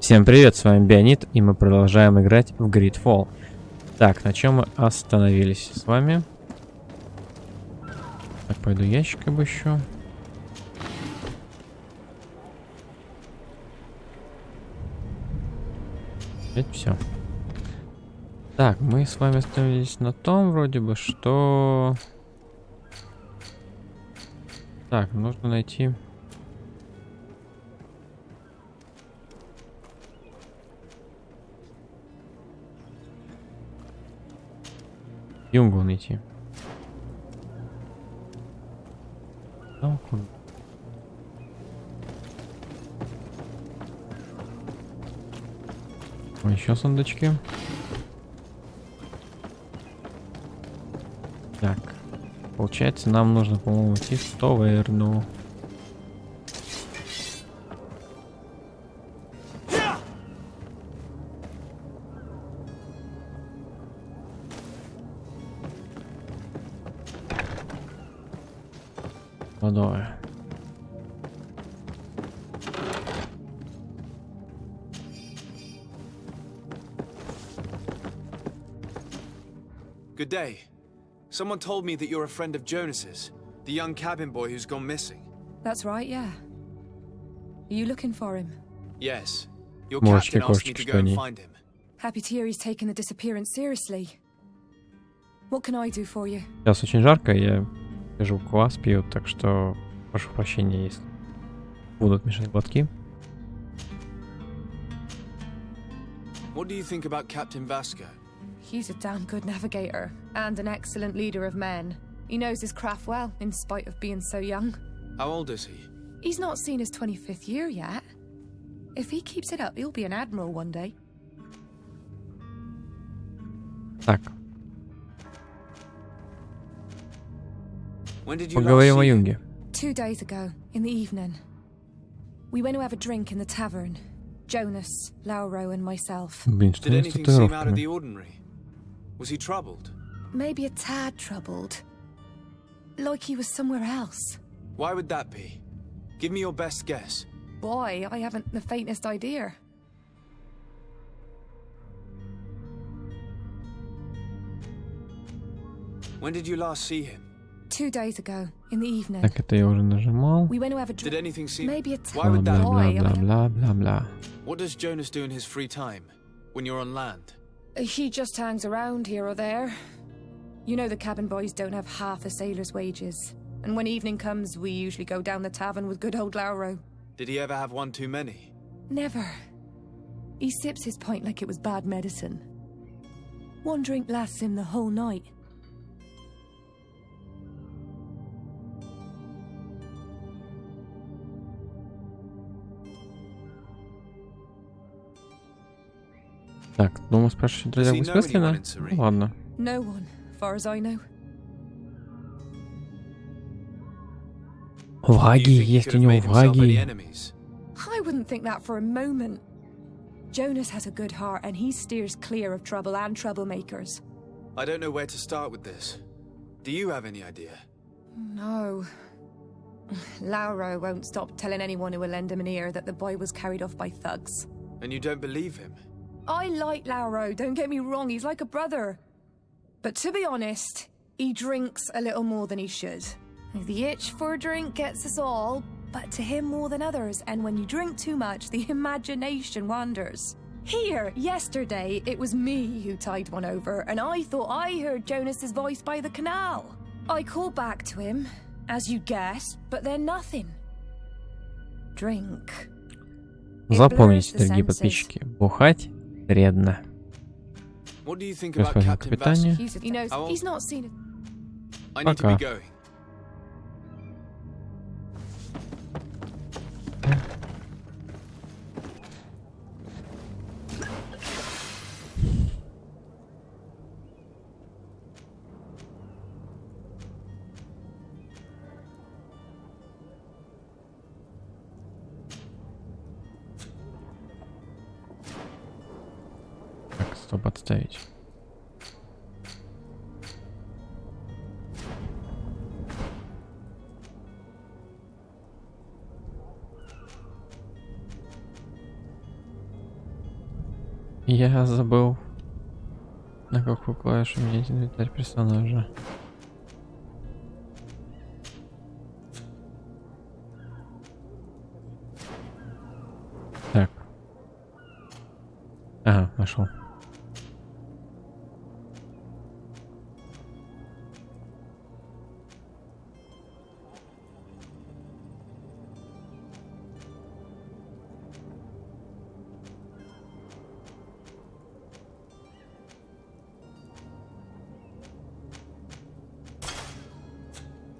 Всем привет, с вами Беонид, и мы продолжаем играть в Greedfall. Так, на чем мы остановились с вами? Так, пойду ящик обыщу. Опять все. Так, мы с вами остановились на том, вроде бы, что... Так, нужно найти... Юнгу найти. Еще сундучки. Так. Получается, нам нужно, по-моему, идти в таверну. Ну давай. Good day. Someone told me that you're a friend of Jonas's, the young cabin boy who's gone missing. That's right, yeah. Are you looking for him? Yes. Your captain asked me to go and find him. Happy to hear he's taken the disappearance seriously. What can I do for you? Сейчас очень жарко, я сижу, квас пью, так что прошу прощения, если будут мешать глотки. What do you think about Captain Vasco? He's a damn good navigator and an excellent leader of men. He knows his craft well, in spite of being so young. How old is he? He's not seen his 25th year yet. If he keeps it up, he'll be an admiral one day. Так. When did you Поговорим о Юнге. 2 days ago, in the evening. We went to have a drink in the tavern. Jonas, Lauro, and myself. Блин, что у нас с татуировками? Ordinary? Was he troubled? Maybe a tad troubled. Like he was somewhere else. Why would that be? Give me your best guess. Boy, I haven't the faintest idea. When did you last see him? 2 days ago, in the evening. Так, это я уже нажимал. We went to have a drink. Did anything seem... Maybe a Why would that... Бла-бла-бла-бла-бла-бла. What does Jonas do in his free time? When you're on land? He just hangs around here or there. You know the cabin boys don't have half a sailor's wages. And when evening comes, we usually go down the tavern with good old Lauro. Did he ever have one too many? Never. He sips his pint like it was bad medicine. One drink lasts him the whole night. Так, думаю, спрашивать, друзья, бессмысленно? Ну, ладно. No one, far as I know. Враги, есть у него враги. I wouldn't think that for a moment. Jonas has a good heart and he steers clear of trouble and troublemakers. I don't know where to start with this. Do you have any idea? No. Lauro won't stop telling anyone who will lend him an ear that the boy was carried off by thugs. And you don't believe him? I like Lauro, don't get me wrong, he's like a brother. But to be honest, he drinks a little more than he should. The itch for a drink gets us all, but to him more than others, and when you drink too much, the imagination wanders. Here, yesterday, it was me who tied one over, and I thought I heard Jonas's voice by the canal. I called back to him, as you guessed, but then nothing. Drink. Запомните, дорогие подписчики, бухать вредно. What do you think about Captain Vasco? He knows he's not seen it. I need to be going. Так, стоп, отставить. Я забыл, на какую клавишу менять инвентарь персонажа. Так. Ага, нашел.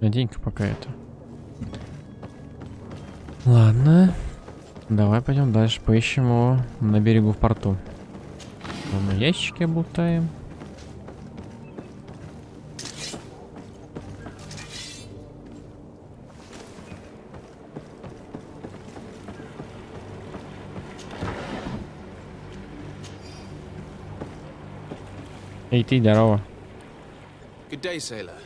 Надень-ка пока это. Ладно. Давай пойдем дальше. Поищем его на берегу в порту. Мы ящики обултаем. Эй, ты, здорово. Good day, sailor.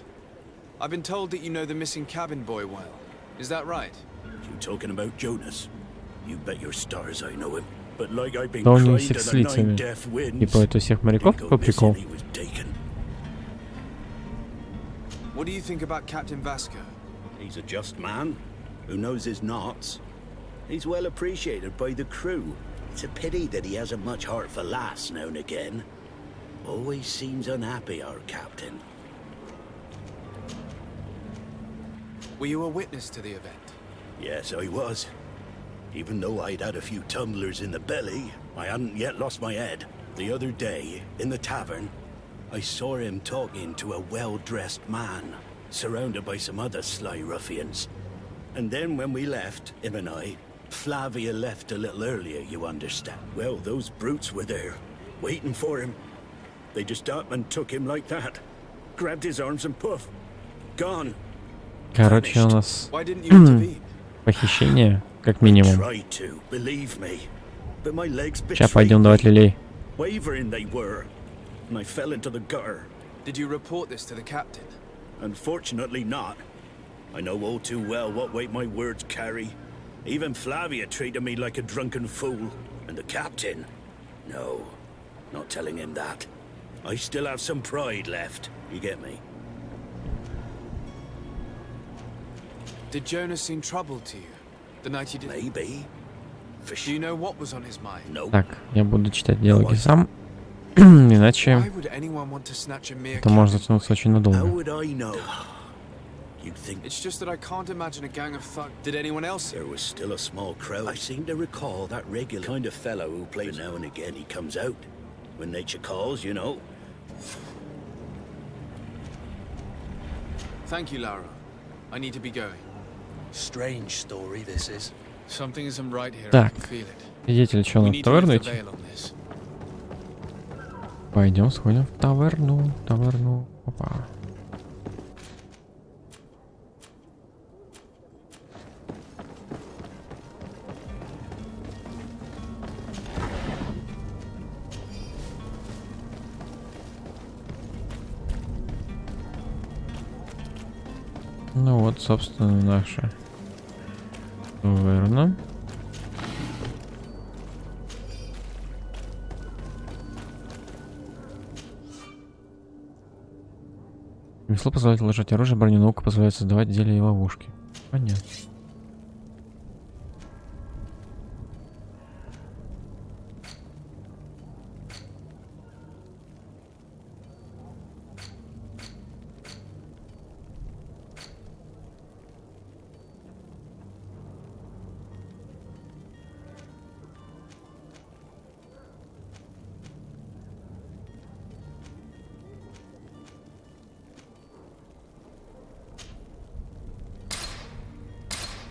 I've been told that you know the missing cabin boy well. Is that right? You talking about Jonas? You bet your stars I know him. But like I've been Да он не crying всех to с the лицами. nine deaf winds, Типа это всех моряков didn't по go missing, прикол. he was taken. What do you think about Captain Vasco? He's a just man who knows his knots. He's well appreciated by the crew. It's a pity that he hasn't much heart for laughs now and again. Always seems unhappy, our captain. Were you a witness to the event? Yes, I was. Even though I'd had a few tumblers in the belly, I hadn't yet lost my head. The other day, in the tavern, I saw him talking to a well-dressed man, surrounded by some other sly ruffians. And then when we left, him and I, Flavia left a little earlier, you understand. Well, those brutes were there, waiting for him. They just up and took him like that. Grabbed his arms and poof, gone. Короче, у нас Why didn't you intervene? похищение, как минимум. Tried to, believe me. But my legs Сейчас betrayed пойдем me. давать люлей. Wavering they were, and I fell into the gutter. Did you report this to the captain? Unfortunately not. I know all too well what weight my words carry. Even Flavia treated me like a drunken fool. And the captain? No, not telling him that. I still have some pride left, you get me? Did Jonas seem troubled to you the night you did? Maybe. For Do you know what was on his mind? No. Так, я буду читать диалоги сам, иначе Why would anyone want to snatch a mere это может cabin затянуться очень How надолго. would I know? You'd think It's just that I can't imagine a gang of thugs. Did anyone else? there was still a small crowd. I seem to recall that regular kind of fellow who plays now and again. He comes out when nature calls, you know. Thank you, Lara. I need to be going. Strange story this is. Something isn't right here. I Так, can feel it. свидетель, что We на need to таверну lift the идти? veil on this. Пойдем сходим в таверну. Опа. Ну вот, собственно, наша таверна. Ремесло позволяет ложить оружие, броню, наука позволяет создавать зелья и ловушки. Понятно.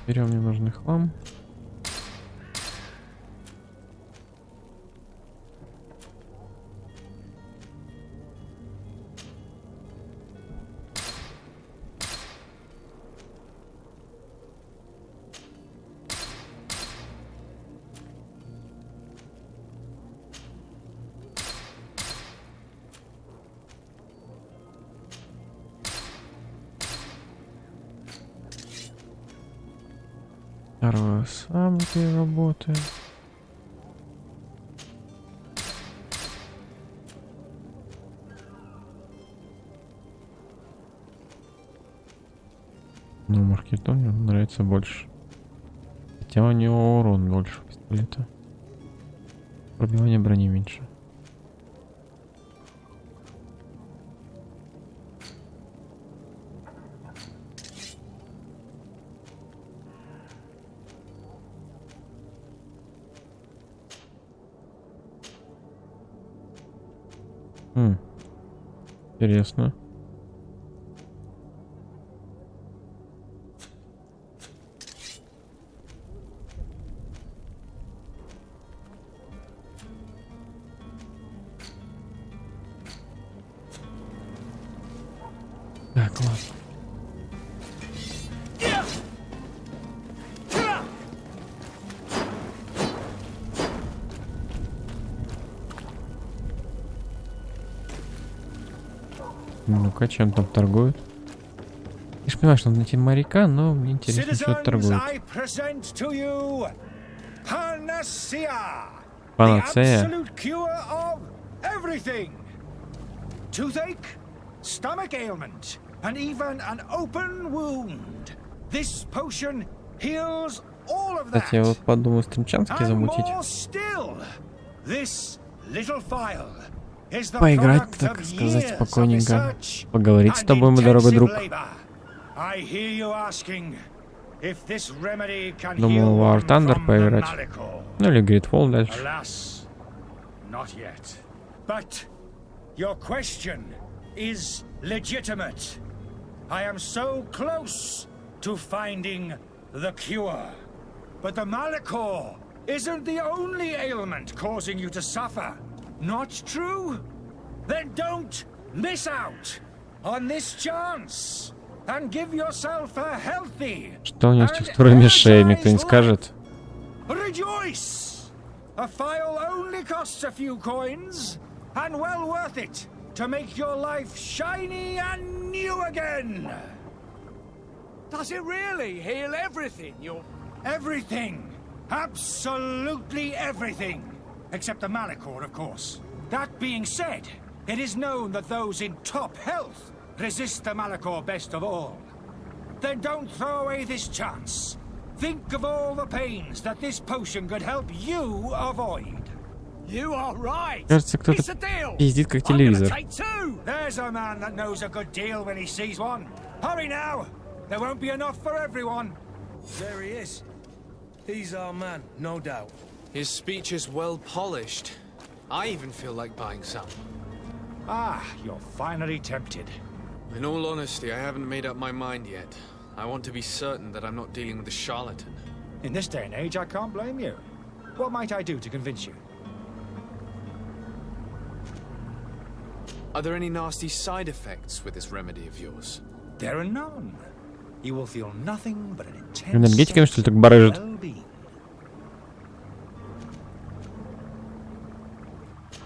Берем ненужный хлам. Второе самки работает. Ну, маркетон мне нравится больше. Хотя у него урон больше у пистолета. Пробивание брони меньше. Интересно. Так, ладно. Ну-ка, чем там торгуют? Я ж понимаю, что надо найти моряка, но мне интересно, что торгуют. Панацея. Toothache, stomach ailment, and even an open wound. This potion heals all of that. Кстати, я вот подумал стримчанский замутить. This little vial is the Поиграть, product так of сказать, years спокойненько. of research Поговорить с and тобой, мой дорогой друг. intensive labor. I hear you asking if this remedy can Думаю, heal War one Thunder from the поиграть. Malico. Ну или Greedfall дальше. Alas, not yet. But your question is legitimate. I am so close to finding the cure. But the Malico isn't the only ailment causing you to suffer. Not true? Then don't miss out on this chance and give yourself a healthy. Что у него с текстурами шеи, мне кто не скажет? Rejoice! A file only costs a few coins, and well worth it to make your life shiny and new again. Does it really heal everything? Everything. Absolutely everything. Except the Malicore, of course. That being said, it is known that those in top health resist the Malicore best of all. Then don't throw away this chance. Think of all the pains that this potion could help you avoid. You are right. Кажется, кто-то It's a deal. пиздит как I'm gonna телевизор. take two. There's a man that knows a good deal when he sees one. Hurry now. There won't be enough for everyone. There he is. He's our man, no doubt. His speech is well polished. I even feel like buying some. Ah, you're finally tempted. In all honesty, I haven't made up my mind yet. I want to be certain that I'm not dealing with a charlatan. In this day and age, I can't blame you. What might I do to convince you? Are there any nasty side effects with this remedy of yours? There are none. You will feel nothing but an intense Энергетиками, что ли, так sense of барыжит? well-being.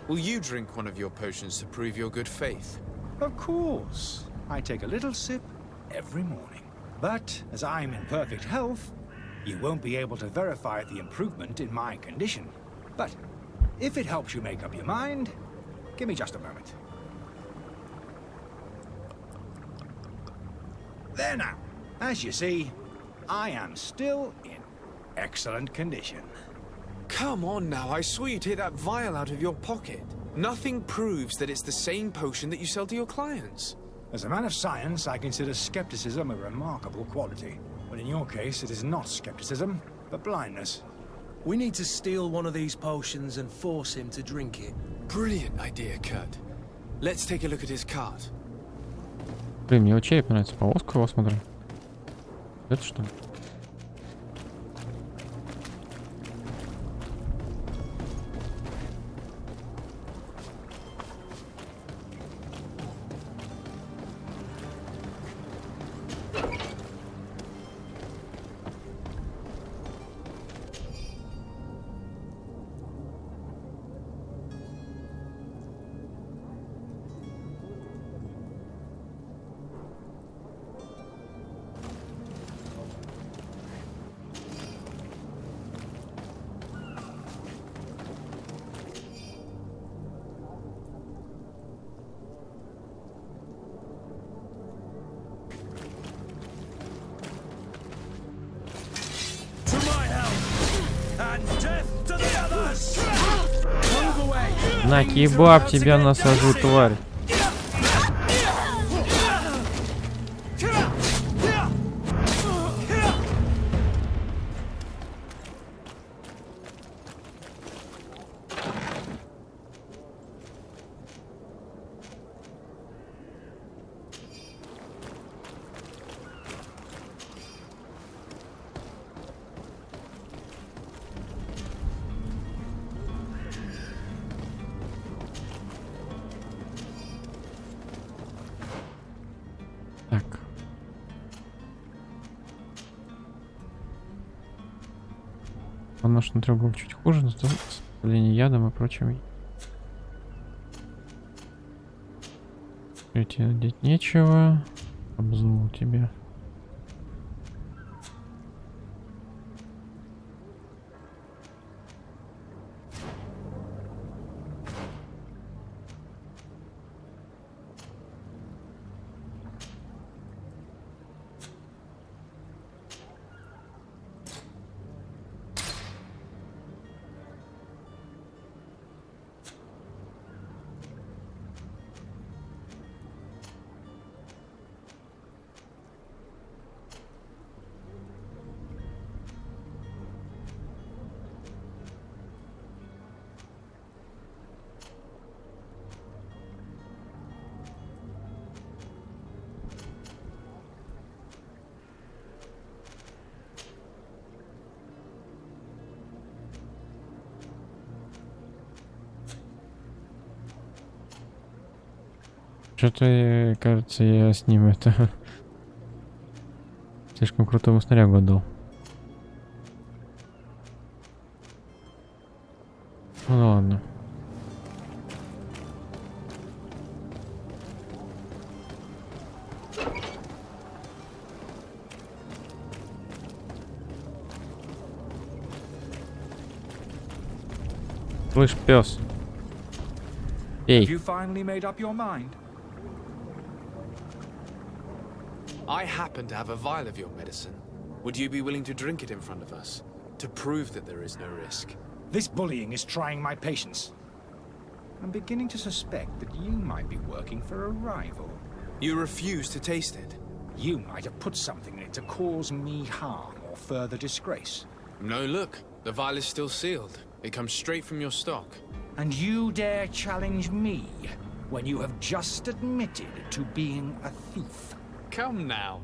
Will you drink one of your potions to prove your good faith? Of course. I take a little sip every morning. But as I'm in perfect health, you won't be able to verify the improvement in my condition. But if it helps you make up your mind, give me just a moment. There now. As you see, I am still in excellent condition. Come on now, I swear you take that vial out of your pocket. Nothing proves that it's the same potion that you sell to your clients. As a man of science, I consider skepticism a remarkable quality. But in your case, it is not skepticism, but blindness. We need to steal one of these potions and force him to drink it. Brilliant idea, Kurt. Let's take a look at his cart. Блин, мне его череп нравится. Повозку его смотрю. Это что ли? На, кебаб тебя насажу, тварь. Так. Наш внутри был чуть хуже, но с воспалением ядом и прочим. Эти надеть нечего. Обзул тебя. Что-то, кажется, я с ним это слишком крутому снарягу отдал. Ну ладно. Слышь, пес. Have Эй. you finally made up your mind? I happen to have a vial of your medicine. Would you be willing to drink it in front of us? To prove that there is no risk? This bullying is trying my patience. I'm beginning to suspect that you might be working for a rival. You refuse to taste it? You might have put something in it to cause me harm or further disgrace. No, look. The vial is still sealed. It comes straight from your stock. And you dare challenge me when you have just admitted to being a thief. Come now.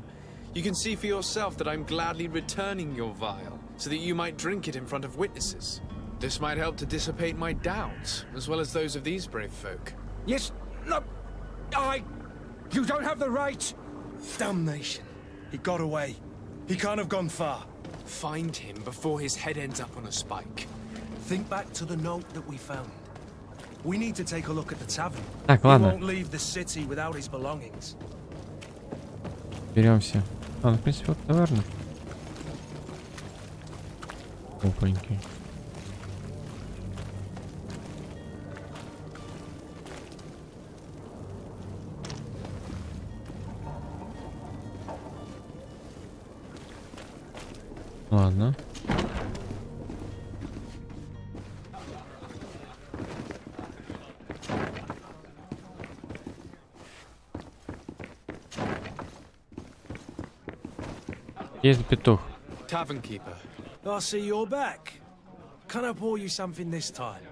You can see for yourself that I'm gladly returning your vial, so that you might drink it in front of witnesses. This might help to dissipate my doubts, as well as those of these brave folk. Yes, no, you don't have the right. Damnation. He got away. He can't have gone far. Find him before his head ends up on a spike. Think back to the note that we found. We need to take a look at the tavern. Так, He ладно. won't leave the city without his belongings. Беремся. А, ну, в принципе, вот таверна. Опаньки. Ладно. Есть петух. Tavern keeper. I see you're back. Can I pour you something this time?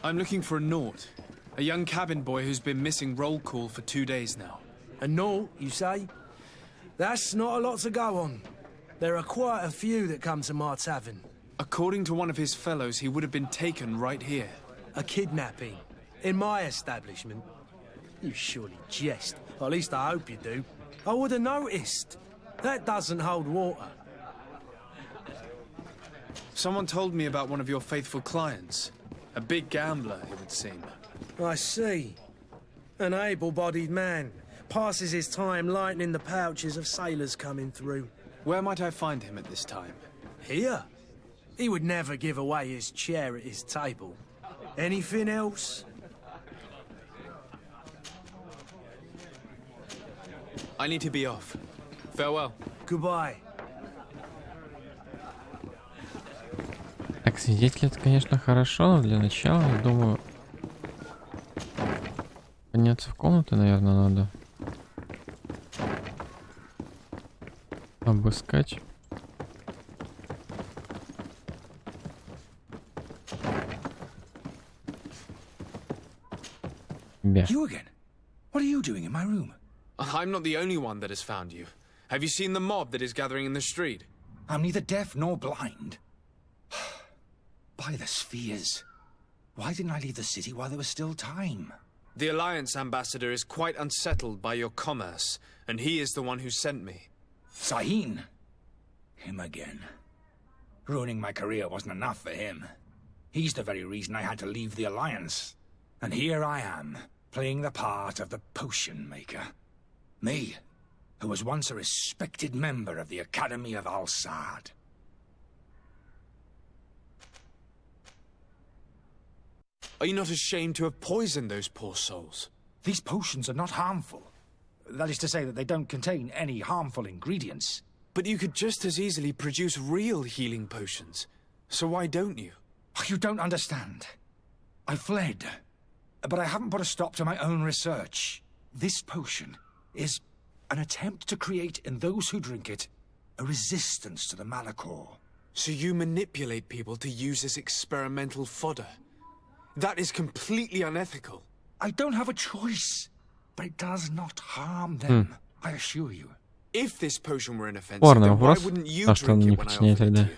I'm looking for a Naut. A young cabin boy who's been missing roll call for 2 days now. A note, you say? That's not a lot to go on. There are quite a few that come to my tavern. According to one of his fellows, he would have been taken right here. A kidnapping. In my establishment. You surely jest. Or at least I hope you do. I would have noticed. That doesn't hold water. Someone told me about one of your faithful clients. A big gambler, it would seem. I see. An able-bodied man. Passes his time lightening the pouches of sailors coming through. Where might I find him at this time? Here? He would never give away his chair at his table. Anything else? I need to be off. Farewell. Goodbye. Так, свидетель, это, конечно, хорошо, но для начала, я думаю, подняться в комнату, наверное, надо. Обыскать. You again? What are you doing in my room? I'm not the only one that has found you. Have you seen the mob that is gathering in the street? I'm neither deaf nor blind. By the spheres. Why didn't I leave the city while there was still time? The Alliance ambassador is quite unsettled by your commerce, and he is the one who sent me. Sahin. Him again. Ruining my career wasn't enough for him. He's the very reason I had to leave the Alliance. And here I am, playing the part of the potion maker. Me, who was once a respected member of the Academy of Al-Sad. Are you not ashamed to have poisoned those poor souls? These potions are not harmful. That is to say that they don't contain any harmful ingredients. But you could just as easily produce real healing potions. So why don't you? You don't understand. I fled. But I haven't put a stop to my own research. This potion is an attempt to create in those who drink it a resistance to the Malachor. So you manipulate people to use as experimental fodder? That is completely unethical. I don't have a choice, but it does not harm them, I assure you. If this potion were inoffensive, Спорный then why вопрос. wouldn't you А что он drink не it when I подчиняет offered it тогда? to you?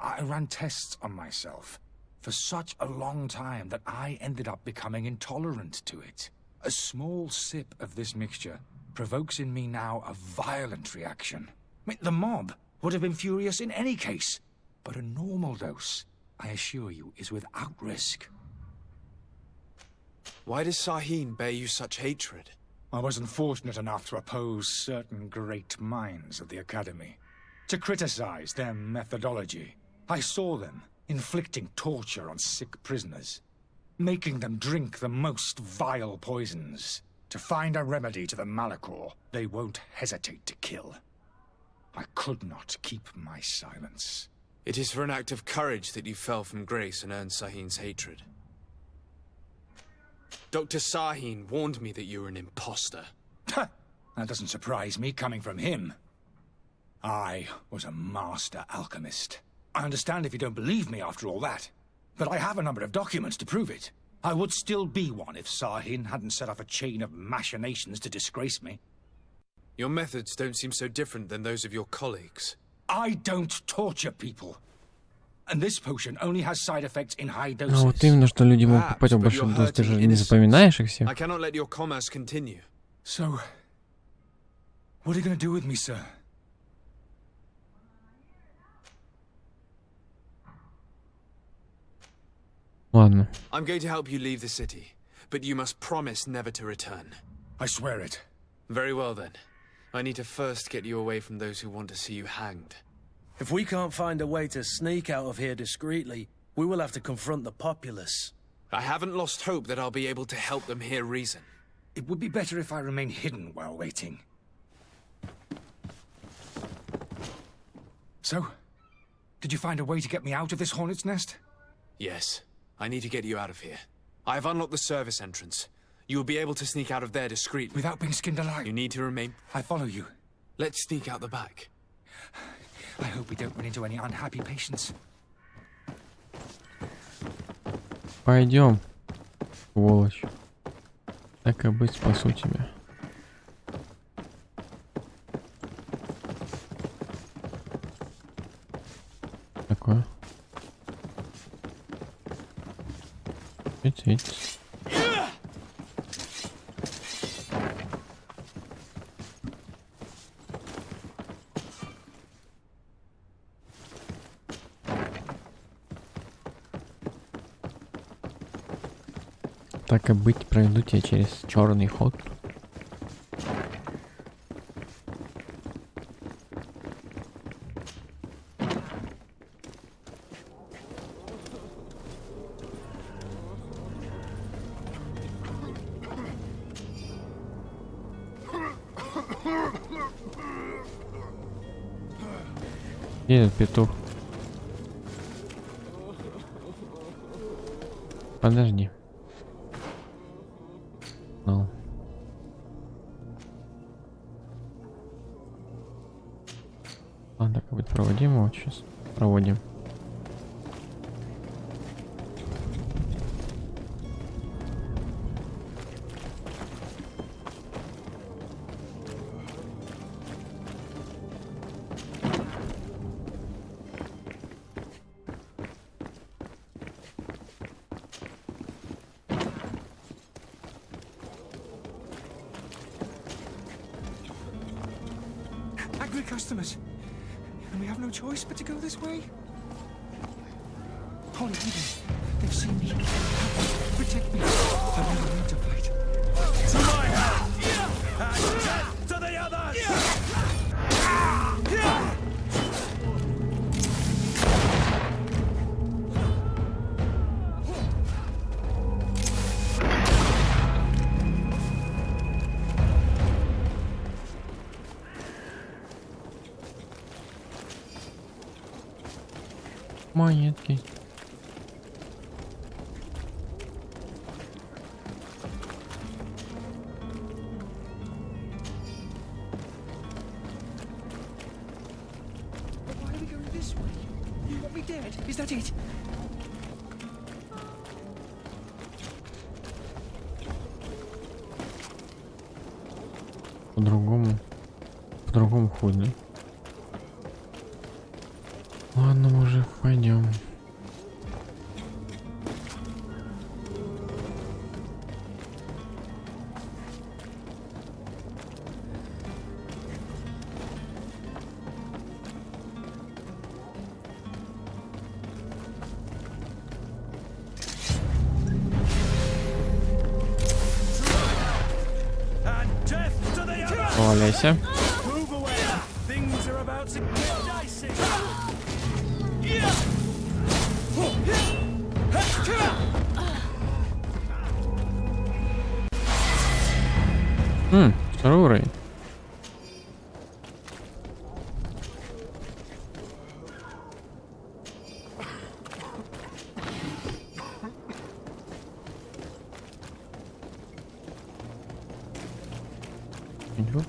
I ran tests on myself for such a long time that I ended up becoming intolerant to it. A small sip of this mixture provokes in me now a violent reaction. I mean, the mob would have been furious in any case, but a normal dose, I assure you, is without risk. Why does Sahin bear you such hatred? I wasn't fortunate enough to oppose certain great minds of the Academy, to criticize their methodology. I saw them inflicting torture on sick prisoners, making them drink the most vile poisons. To find a remedy to the Malachor, they won't hesitate to kill. I could not keep my silence. It is for an act of courage that you fell from grace and earned Sahin's hatred. Dr. Sahin warned me that you were an imposter. That doesn't surprise me, coming from him. I was a master alchemist. I understand if you don't believe me after all that, but I have a number of documents to prove it. I would still be one if Sahin hadn't set off a chain of machinations to disgrace me. Your methods don't seem so different than those of your colleagues. I don't torture people. And this potion only has side effects in high doses. Ну вот именно, что люди могут Perhaps, покупать в but большом you're дозе, ты же hurting не innocents. запоминаешь их всех. I cannot let your commerce continue. So, what are you going to do with me, sir? Ладно. I'm going to help you leave the city, but you must promise never to return. I swear it. Very well then. I need to first get you away from those who want to see you hanged. If we can't find a way to sneak out of here discreetly, we will have to confront the populace. I haven't lost hope that I'll be able to help them hear reason. It would be better if I remain hidden while waiting. So, did you find a way to get me out of this hornet's nest? Yes, I need to get you out of here. I have unlocked the service entrance. You will be able to sneak out of there discreetly. Without being skinned alive? You need to remain... I follow you. Let's sneak out the back. I hope we don't run into any unhappy patients. Пойдем, сволочь. Так и быть, спасу тебя. Такое. Ведь. Так и быть, пройду тебя через черный ход. Где этот петух? Подожди. Ну. Ладно, как будет проводим его сейчас. Проводим. Angry customers. And we have no choice but to go this way. Holy Eden, they've seen me. Protect me. I don't need to fight. To my hand! And death to the others! Монетки. But why are we going this way? You want me dead? Is that it? По-другому хуй, да? Ладно, мужик, пойдем. And death to the others! Валяйся. Move away! Things are about to get dicey! Второй уровень. Ничего.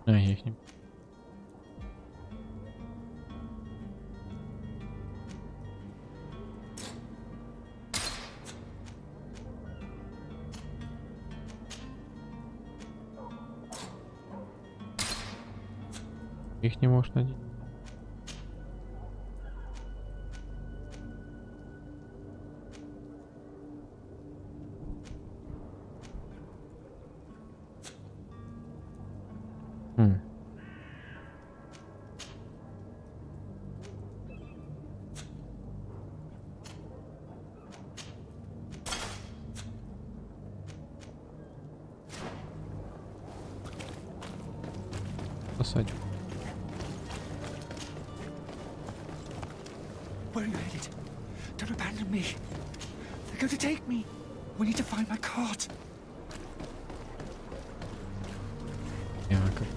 А, я их не... Их не можешь надеть. Посадим. Where are you headed? Don't abandon me. They're going to take me. We need to find my cart. Яков.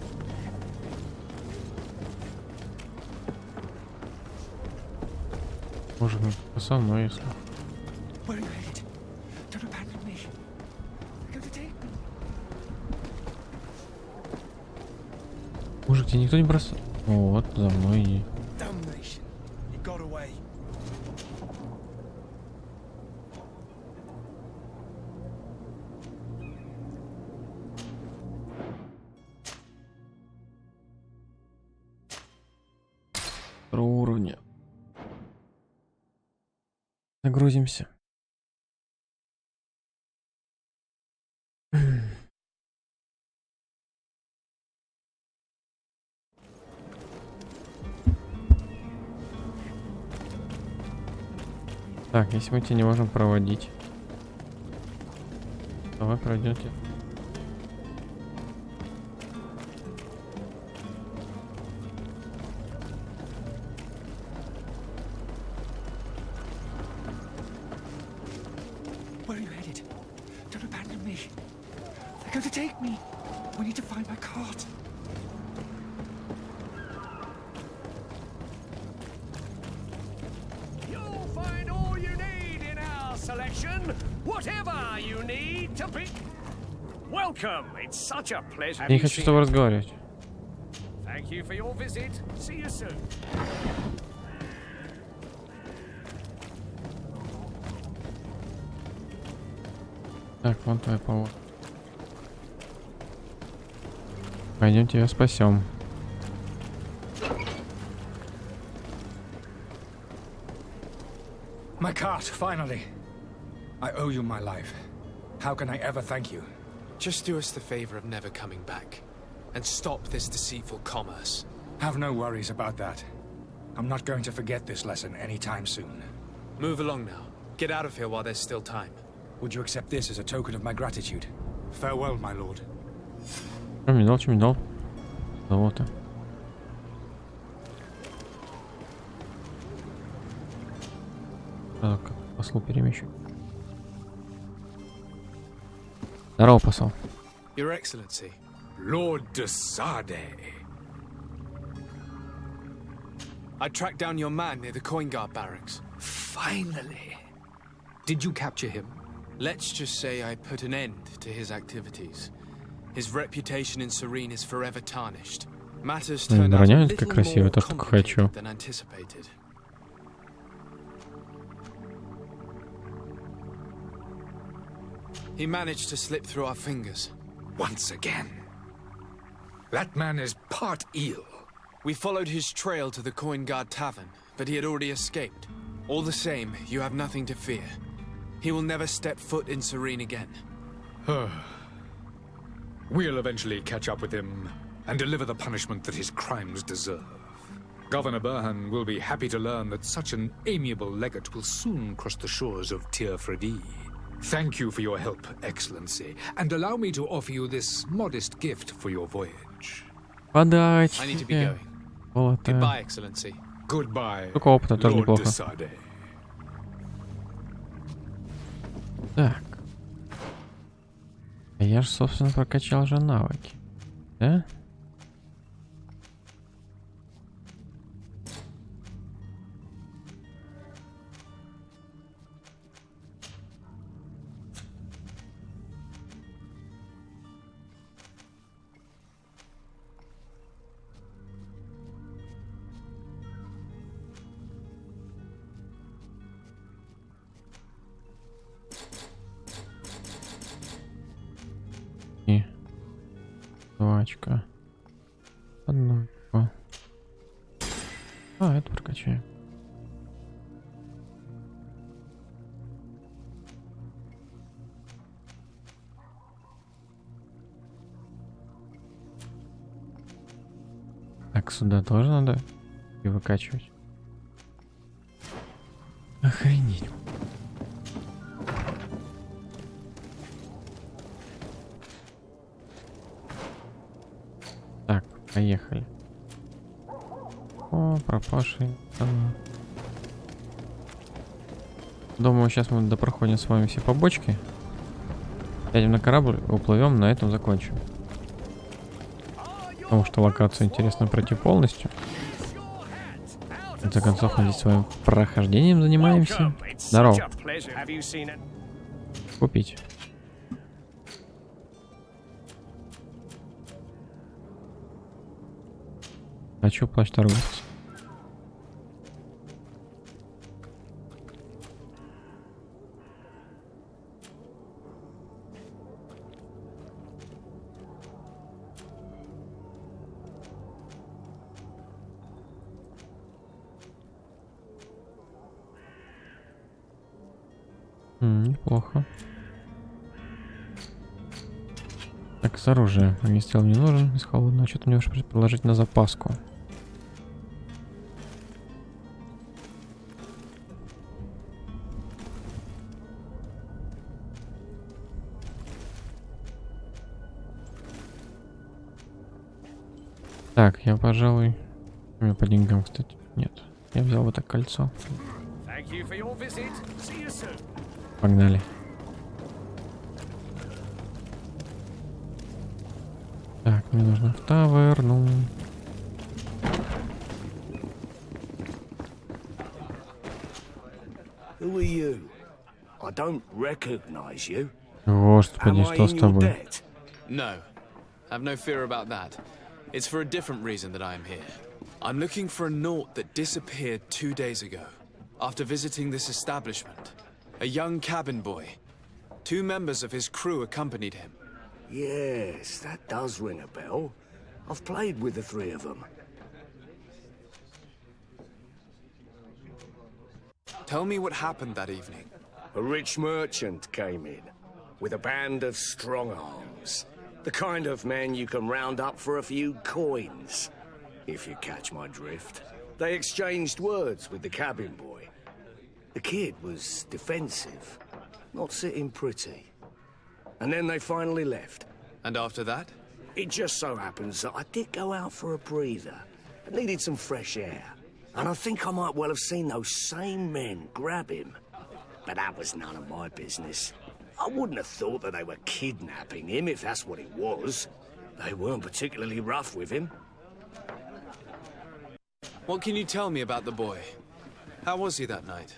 Может быть, со мной, если... Where are you headed? Don't abandon me. They're going to take me. Мужик, тебя никто не бросает? Вот, за мной иди. Damnation. He got away. загрузимся. Так, если мы тебя не можем проводить, давай пройдете. Where are you headed? Don't abandon me. They're going to take me. We need to find my cart. You'll find all you need in our selection. Whatever you need to be. Welcome. It's such a pleasure. Я не хочу с тобой разговаривать. Thank you for your visit. See you soon. Так, вон твой повод. Пойдем тебя спасем. My cart, finally. I owe you my life. How can I ever thank you? Just do us the favor of never coming back. And stop this deceitful commerce. Have no worries about that. I'm not going to forget this lesson anytime soon. Move along now. Get out of here while there's still time. Would you accept this as a token of my gratitude? Farewell, my lord. Что мне дал? Золото. Так, посол перемещу. Здорово, посол. Your Excellency. Lord de Sade. I tracked down your man near the Coin Guard barracks. Finally. Did you capture him? Let's just say I put an end to his activities. His reputation in Serene is forever tarnished. Matters turned out a Броня little как красиво, more это только хочу. complicated than anticipated. He managed to slip through our fingers. Once again. That man is part eel. We followed his trail to the Coin Guard Tavern, but he had already escaped. All the same, you have nothing to fear. He will never step foot in Serene again. We'll eventually catch up with him and deliver the punishment that his crimes deserve. Governor Burhan will be happy to learn that such an amiable legate will soon cross the shores of Tir Fredi. Thank you for your help, Excellency, and allow me to offer you this modest gift for your voyage. I need to be Подачки. going. Золото. Goodbye, Excellency. Goodbye, Только опыта тоже Lord неплохо. de Sade. Так. А я же, собственно, прокачал же навыки. Да? И 2 очка. Одно очко. А, это прокачаем. Так, сюда тоже надо и выкачивать. Охренеть. Так, поехали. О, пропавший. Думаю, сейчас мы допроходим с вами все побочки. Сядем на корабль, уплывем, на этом закончим. Потому что локацию интересно пройти полностью. В конце концов, мы здесь с вами прохождением занимаемся. Здорово. Купить. Хочу плащ торговца. Неплохо. Так, с оружием. Огнестрел не нужен. Из холодного. Что-то мне уж предложить на запаску. Так, я, пожалуй... У меня по деньгам, кстати, нет. Я взял вот так кольцо. Погнали. Так, мне нужно в таверну. Who are you? I don't recognize you. Господи, что с тобой? No, have no fear about that. It's for a different reason that I am here. I'm looking for a Naut that disappeared 2 days ago, after visiting this establishment. A young cabin boy. 2 members of his crew accompanied him. Yes, that does ring a bell. I've played with the 3 of them. Tell me what happened that evening. A rich merchant came in, with a band of strong arms. The kind of men you can round up for a few coins, if you catch my drift. They exchanged words with the cabin boy. The kid was defensive, not sitting pretty. And then they finally left. And after that? It just so happens that I did go out for a breather. I needed some fresh air. And I think I might well have seen those same men grab him. But that was none of my business. I wouldn't have thought that they were kidnapping him, if that's what it was. They weren't particularly rough with him. What can you tell me about the boy? How was he that night?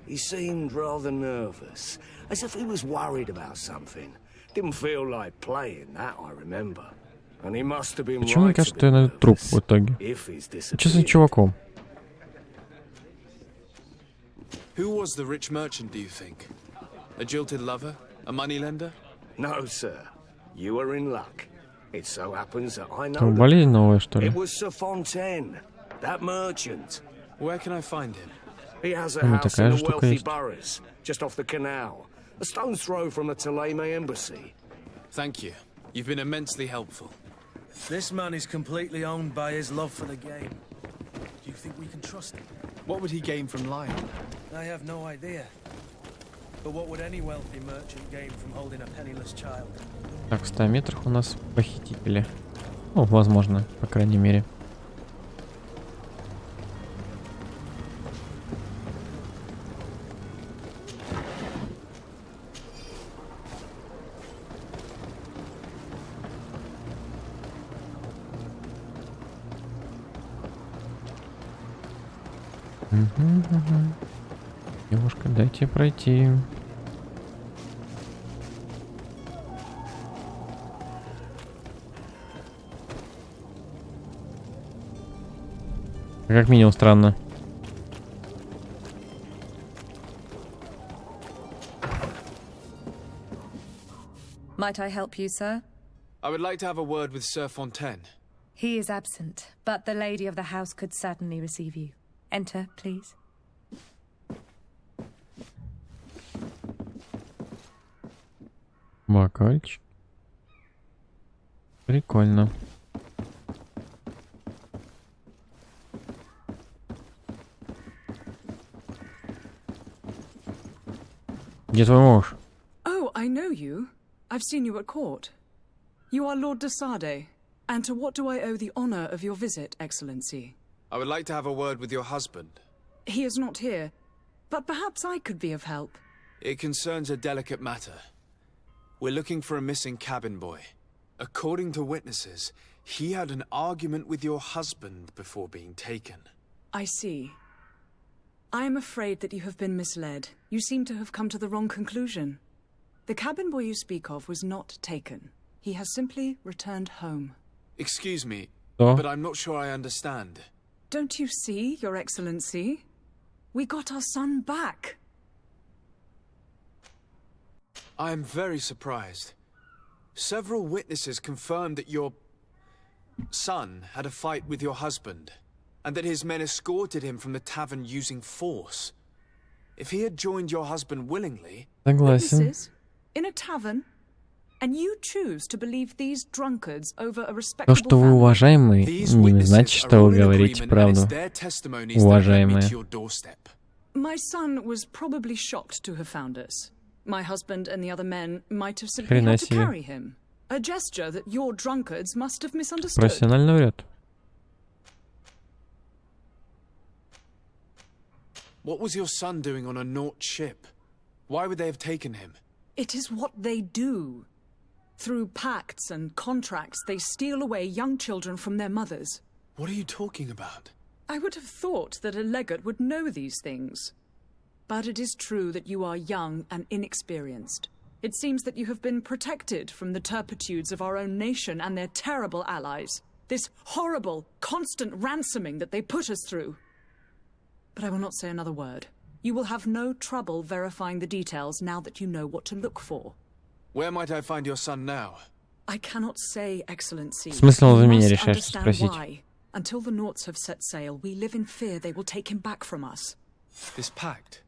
He seemed rather nervous, as if he was worried about something. Didn't feel like playing, that I remember. And he must have been Почему мне right кажется, to что я be найду труп nervous в итоге? if he's Честно, disappeared. чуваком. Who was the rich merchant, do you think? A jilted lover? A moneylender? No, sir. You are in luck. It so happens that I know Там the болезнь новая, что ли? It was Sir Fontaine, that merchant. Where can I find him? He has a Ну, house такая in же the штука wealthy есть. boroughs, just off the canal. A stone's throw from the Theleme embassy. Thank you. You've been immensely helpful. This man is completely owned by his love for the game. Do you think we can trust him? What would he gain from lying? I have no idea. But what would any wealthy merchant gain from holding a penniless child? Так, в 100 метрах у нас похитители. Ну, возможно, по крайней мере. Девушка, дайте пройти. Как минимум странно. Might I help you, sir? I would like to have a word with Sir Fontaine. He is absent, but the lady of the house could certainly receive you. Enter, please. Бокальчик. Прикольно. Где твой муж? Oh, I know you. I've seen you at court. You are Lord de Sade. And to what do I owe the honor of your visit, Excellency? I would like to have a word with your husband. He is not here, but perhaps I could be of help. It concerns a delicate matter. We're looking for a missing cabin boy. According to witnesses, he had an argument with your husband before being taken. I see. I am afraid that you have been misled. You seem to have come to the wrong conclusion. The cabin boy you speak of was not taken. He has simply returned home. Excuse me, Oh. but I'm not sure I understand. Don't you see, Your Excellency? We got our son back. I am very surprised. Several witnesses confirmed that your son had a fight with your husband, and that his men escorted him from the tavern using force. If he had joined your husband willingly... Согласен. Witnesses? In a tavern? And you choose to believe these drunkards over a respectable То, что вы family? уважаемый, не значит, что вы говорите правду. Уважаемые. My son was probably shocked to have found us. My husband and the other men might have simply had to carry him. A gesture that your drunkards must have misunderstood. Профессионально врет. What was your son doing on a Naut ship? Why would they have taken him? It is what they do. Through pacts and contracts, they steal away young children from their mothers. What are you talking about? I would have thought that a legate would know these things. But it is true that you are young and inexperienced. It seems that you have been protected from the turpitudes of our own nation and their terrible allies. This horrible, constant ransoming that they put us through. But I will not say another word. You will have no trouble verifying the details now that you know what to look for. Where might I find your son now? I cannot say, Excellency. Смысл за You меня must решаешь understand спросить. why. Until the Nauts have set sail, we live in fear they will take him back from us. This pact?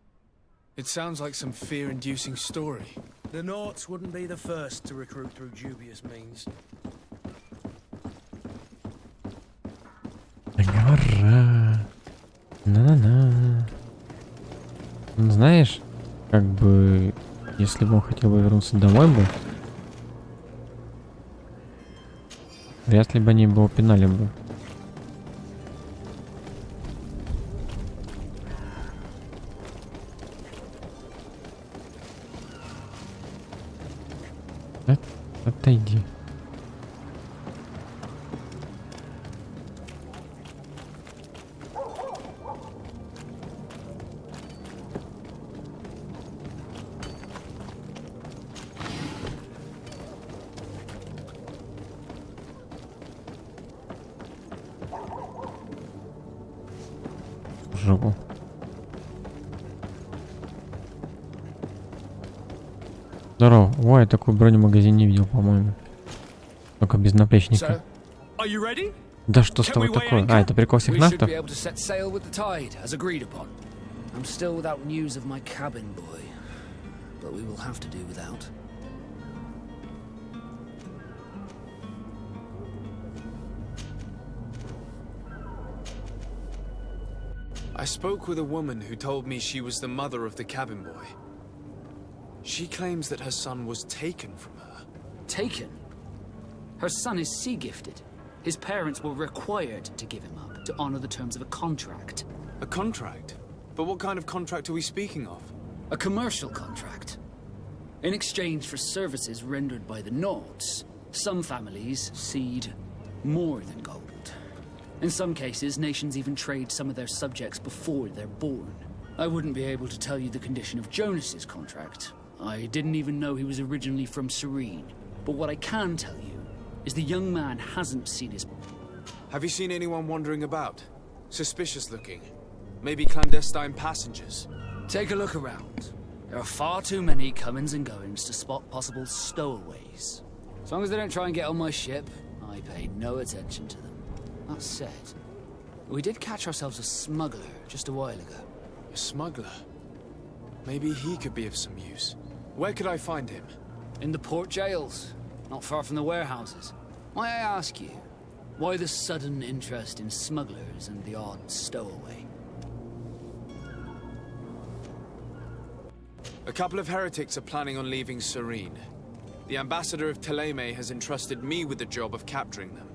It sounds like some fear-inducing story. The Nauts wouldn't be the first to recruit through dubious means. Гора. На-на-на. Знаешь, как бы, если бы он хотел бы вернуться домой бы, вряд ли бы они его пинали бы. Отойди. Жопу. Здорово. Ой, я такой бронемагазин не видел, по-моему. Только без наплечника. Да что с тобой такое? А, это прикол всех нафтов? I spoke with a woman who told me she was the mother of the cabin boy. She claims that her son was taken from her. Taken? Her son is sea-gifted. His parents were required to give him up to honor the terms of a contract. A contract? But what kind of contract are we speaking of? A commercial contract. In exchange for services rendered by the Nauts, some families cede more than gold. In some cases, nations even trade some of their subjects before they're born. I wouldn't be able to tell you the condition of Jonas's contract. I didn't even know he was originally from Serene. But what I can tell you is the young man hasn't seen his... Have you seen anyone wandering about? Suspicious looking? Maybe clandestine passengers? Take a look around. There are far too many comings and goings to spot possible stowaways. As long as they don't try and get on my ship, I pay no attention to them. That said, we did catch ourselves a smuggler just a while ago. A smuggler? Maybe he could be of some use. Where could I find him? In the port jails, not far from the warehouses. May I ask you, why the sudden interest in smugglers and the odd stowaway? A couple of heretics are planning on leaving Serene. The ambassador of Teleme has entrusted me with the job of capturing them.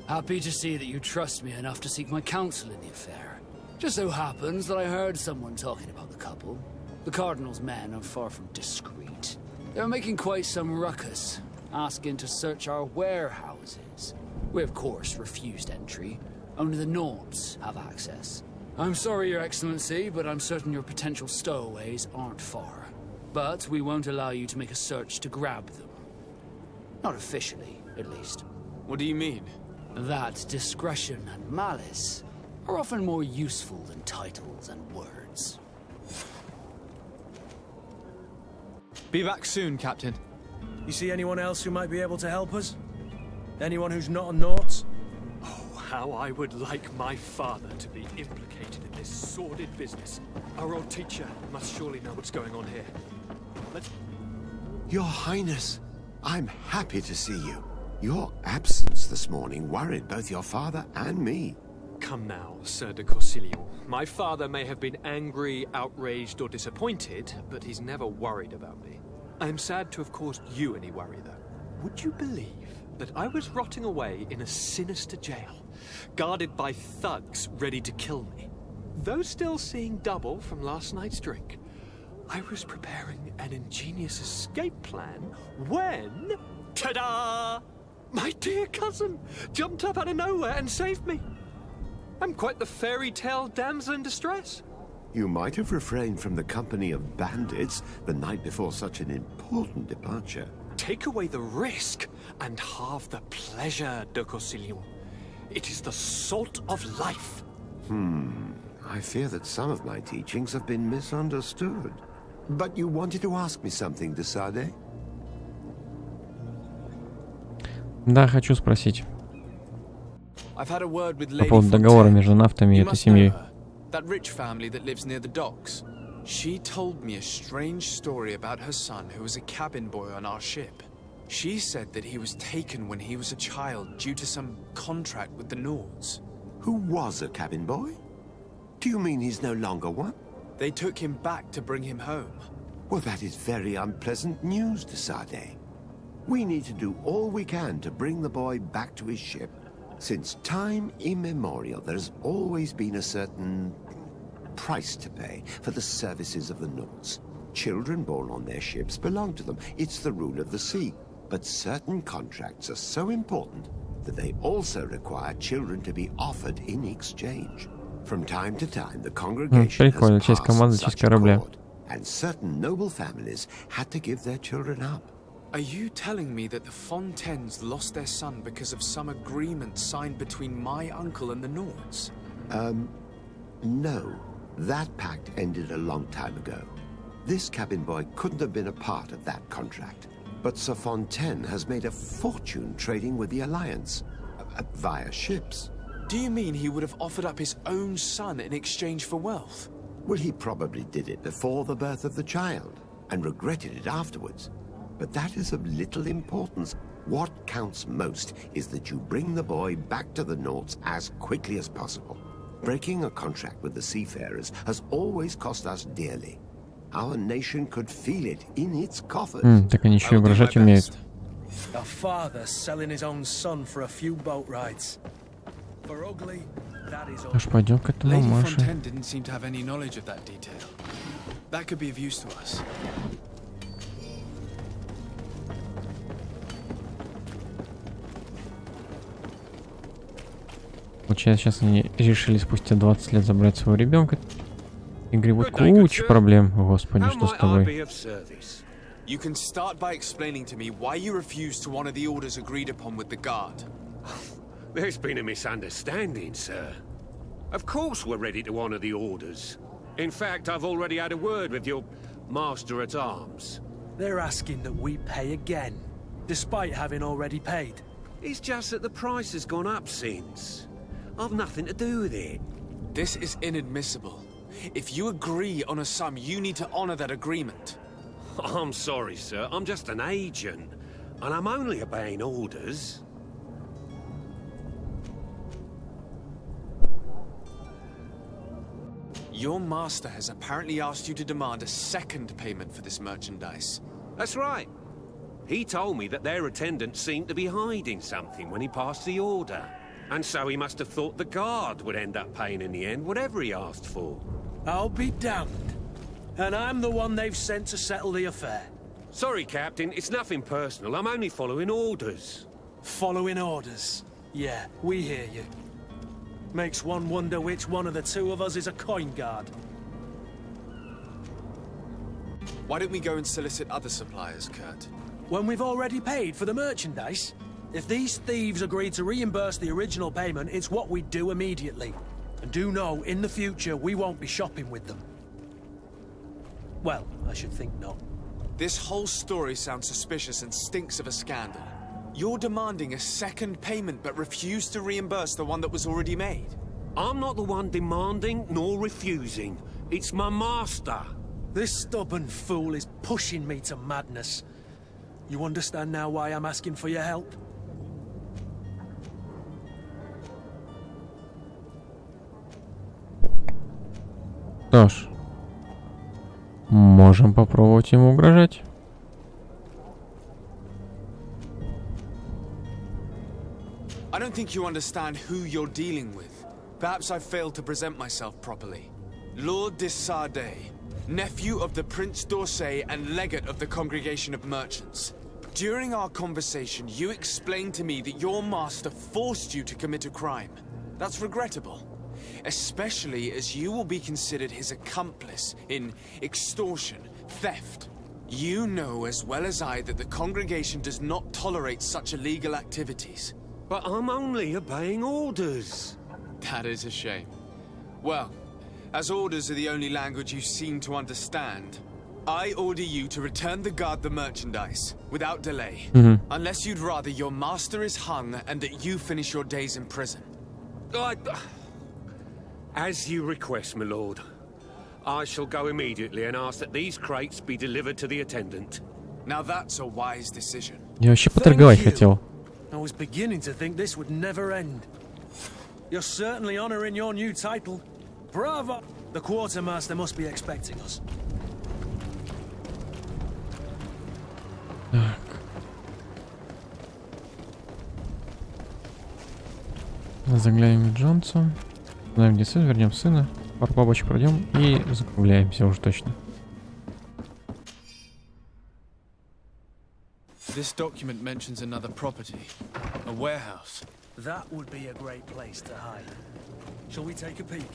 Happy to see that you trust me enough to seek my counsel in the affair. Just so happens that I heard someone talking about the couple. The Cardinal's men are far from discreet. They're making quite some ruckus, asking to search our warehouses. We, of course, refused entry. Only the Nauts have access. I'm sorry, Your Excellency, but I'm certain your potential stowaways aren't far. But we won't allow you to make a search to grab them. Not officially, at least. What do you mean? That discretion and malice are often more useful than titles and words. Be back soon, Captain. You see anyone else who might be able to help us? Anyone who's not a Naut? Oh, How I would like my father to be implicated in this sordid business. Our old teacher must surely know what's going on here. Let's... Your Highness, I'm happy to see you. Your absence this morning worried both your father and me. Come now, Sir de Corsilion. My father may have been angry, outraged, or disappointed, but he's never worried about me. I am sad to have caused you any worry, though. Would you believe that I was rotting away in a sinister jail, guarded by thugs ready to kill me? Though still seeing double from last night's drink, I was preparing an ingenious escape plan when... ta-da! My dear cousin jumped up out of nowhere and saved me. I'm quite the fairy tale damsel in distress. You might have refrained from the company of bandits the night before such an important departure. Take away the risk and halve the pleasure, de Corsilion. It is the salt of life. I fear that some of my teachings have been misunderstood. But you wanted to ask me something, de Sade? Да, хочу спросить. I've had a word with По Lady поводу договора Fontaine. между нафтами и You этой must know семьей. her. That rich family that lives near the docks. She told me a strange story about her son who was a cabin boy on our ship. She said that he was taken when he was a child due to some contract with the Nords. Who was a cabin boy? Do you mean he's no longer one? They took him back to bring him home. Well, that is very unpleasant news, de Sade. We need to do all we can to bring the boy back to his ship. Since time immemorial, there has always been a certain price to pay for the services of the Nords. Children born on their ships belong to them. It's the rule of the sea. But certain contracts are so important that they also require children to be offered in exchange. From time to time, the congregation Прикольно, часть команды, часть корабля. and certain noble families had to give their children up. Are you telling me that the Fontaines lost their son because of some agreement signed between my uncle and the Nords? No. That pact ended a long time ago. This cabin boy couldn't have been a part of that contract. But Sir Fontaine has made a fortune trading with the Alliance, via ships. Do you mean he would have offered up his own son in exchange for wealth? Well, he probably did it before the birth of the child, and regretted it afterwards. But that is of little importance. What counts most is that you bring the boy back to the Nords as quickly as possible. Breaking a contract with the seafarers has always cost us dearly. Our nation could feel it in its coffers. Так они еще и угрожать умеют. A father selling his own son for a few boat rides. For ugly, that is all. Аж пойдем к этому Lady Маше. Fontaine didn't seem to have any knowledge of that detail. That could be of use to us. Получается, сейчас они решили спустя 20 лет забрать своего ребенка. И гребут кучу проблем. Господи, что с тобой? You can start by explaining to me why you refused to honor the orders agreed upon with the guard. There's been a misunderstanding, sir. Of course we're ready to honor the orders. In fact, I've already had a word with your master-at-arms. They're asking that we pay again, despite having already paid. It's just that the price has gone up since. I've nothing to do with it. This is inadmissible. If you agree on a sum, you need to honor that agreement. I'm sorry, sir. I'm just an agent. And I'm only obeying orders. Your master has apparently asked you to demand a second payment for this merchandise. That's right. He told me that their attendant seemed to be hiding something when he passed the order. And so he must have thought the guard would end up paying in the end, whatever he asked for. I'll be damned. And I'm the one they've sent to settle the affair. Sorry, Captain, it's nothing personal. I'm only following orders. Following orders? Yeah, we hear you. Makes one wonder which one of the two of us is a coin guard. Why don't we go and solicit other suppliers, Kurt? When we've already paid for the merchandise? If these thieves agree to reimburse the original payment, it's what we do immediately. And do know, in the future, we won't be shopping with them. Well, I should think not. This whole story sounds suspicious and stinks of a scandal. You're demanding a second payment but refuse to reimburse the one that was already made. I'm not the one demanding nor refusing. It's my master. This stubborn fool is pushing me to madness. You understand now why I'm asking for your help? Что ж, можем попробовать ему угрожать. I don't think you understand who you're dealing with. Perhaps I failed to present myself properly. Lord de Sardet, nephew of the Prince d'Orsay and legate of the Congregation of Merchants. During our conversation, you explained to me that your master forced you to commit a crime. That's regrettable, especially as you will be considered his accomplice in extortion, theft. You know as well as I that the Congregation does not tolerate such illegal activities. But I'm only obeying orders. That is a shame. Well, as orders are the only language you seem to understand, I order you to return the guard the merchandise, without delay. Unless you'd rather your master is hung and that you finish your days in prison. As you request, my lord. I shall go immediately and ask that these crates be delivered to the attendant. Now that's a wise decision. Я вообще поторговать хотел. I was beginning to think this would never end. You're certainly honoring your new title. Bravo! The quartermaster must be expecting us. Так. Заглянем к Джонсу. Знаем, где сын, вернем сына. Пару бабочек пройдем и закругляемся уже точно. This document mentions another property, a warehouse. That would be a great place to hide. Shall we take a peek?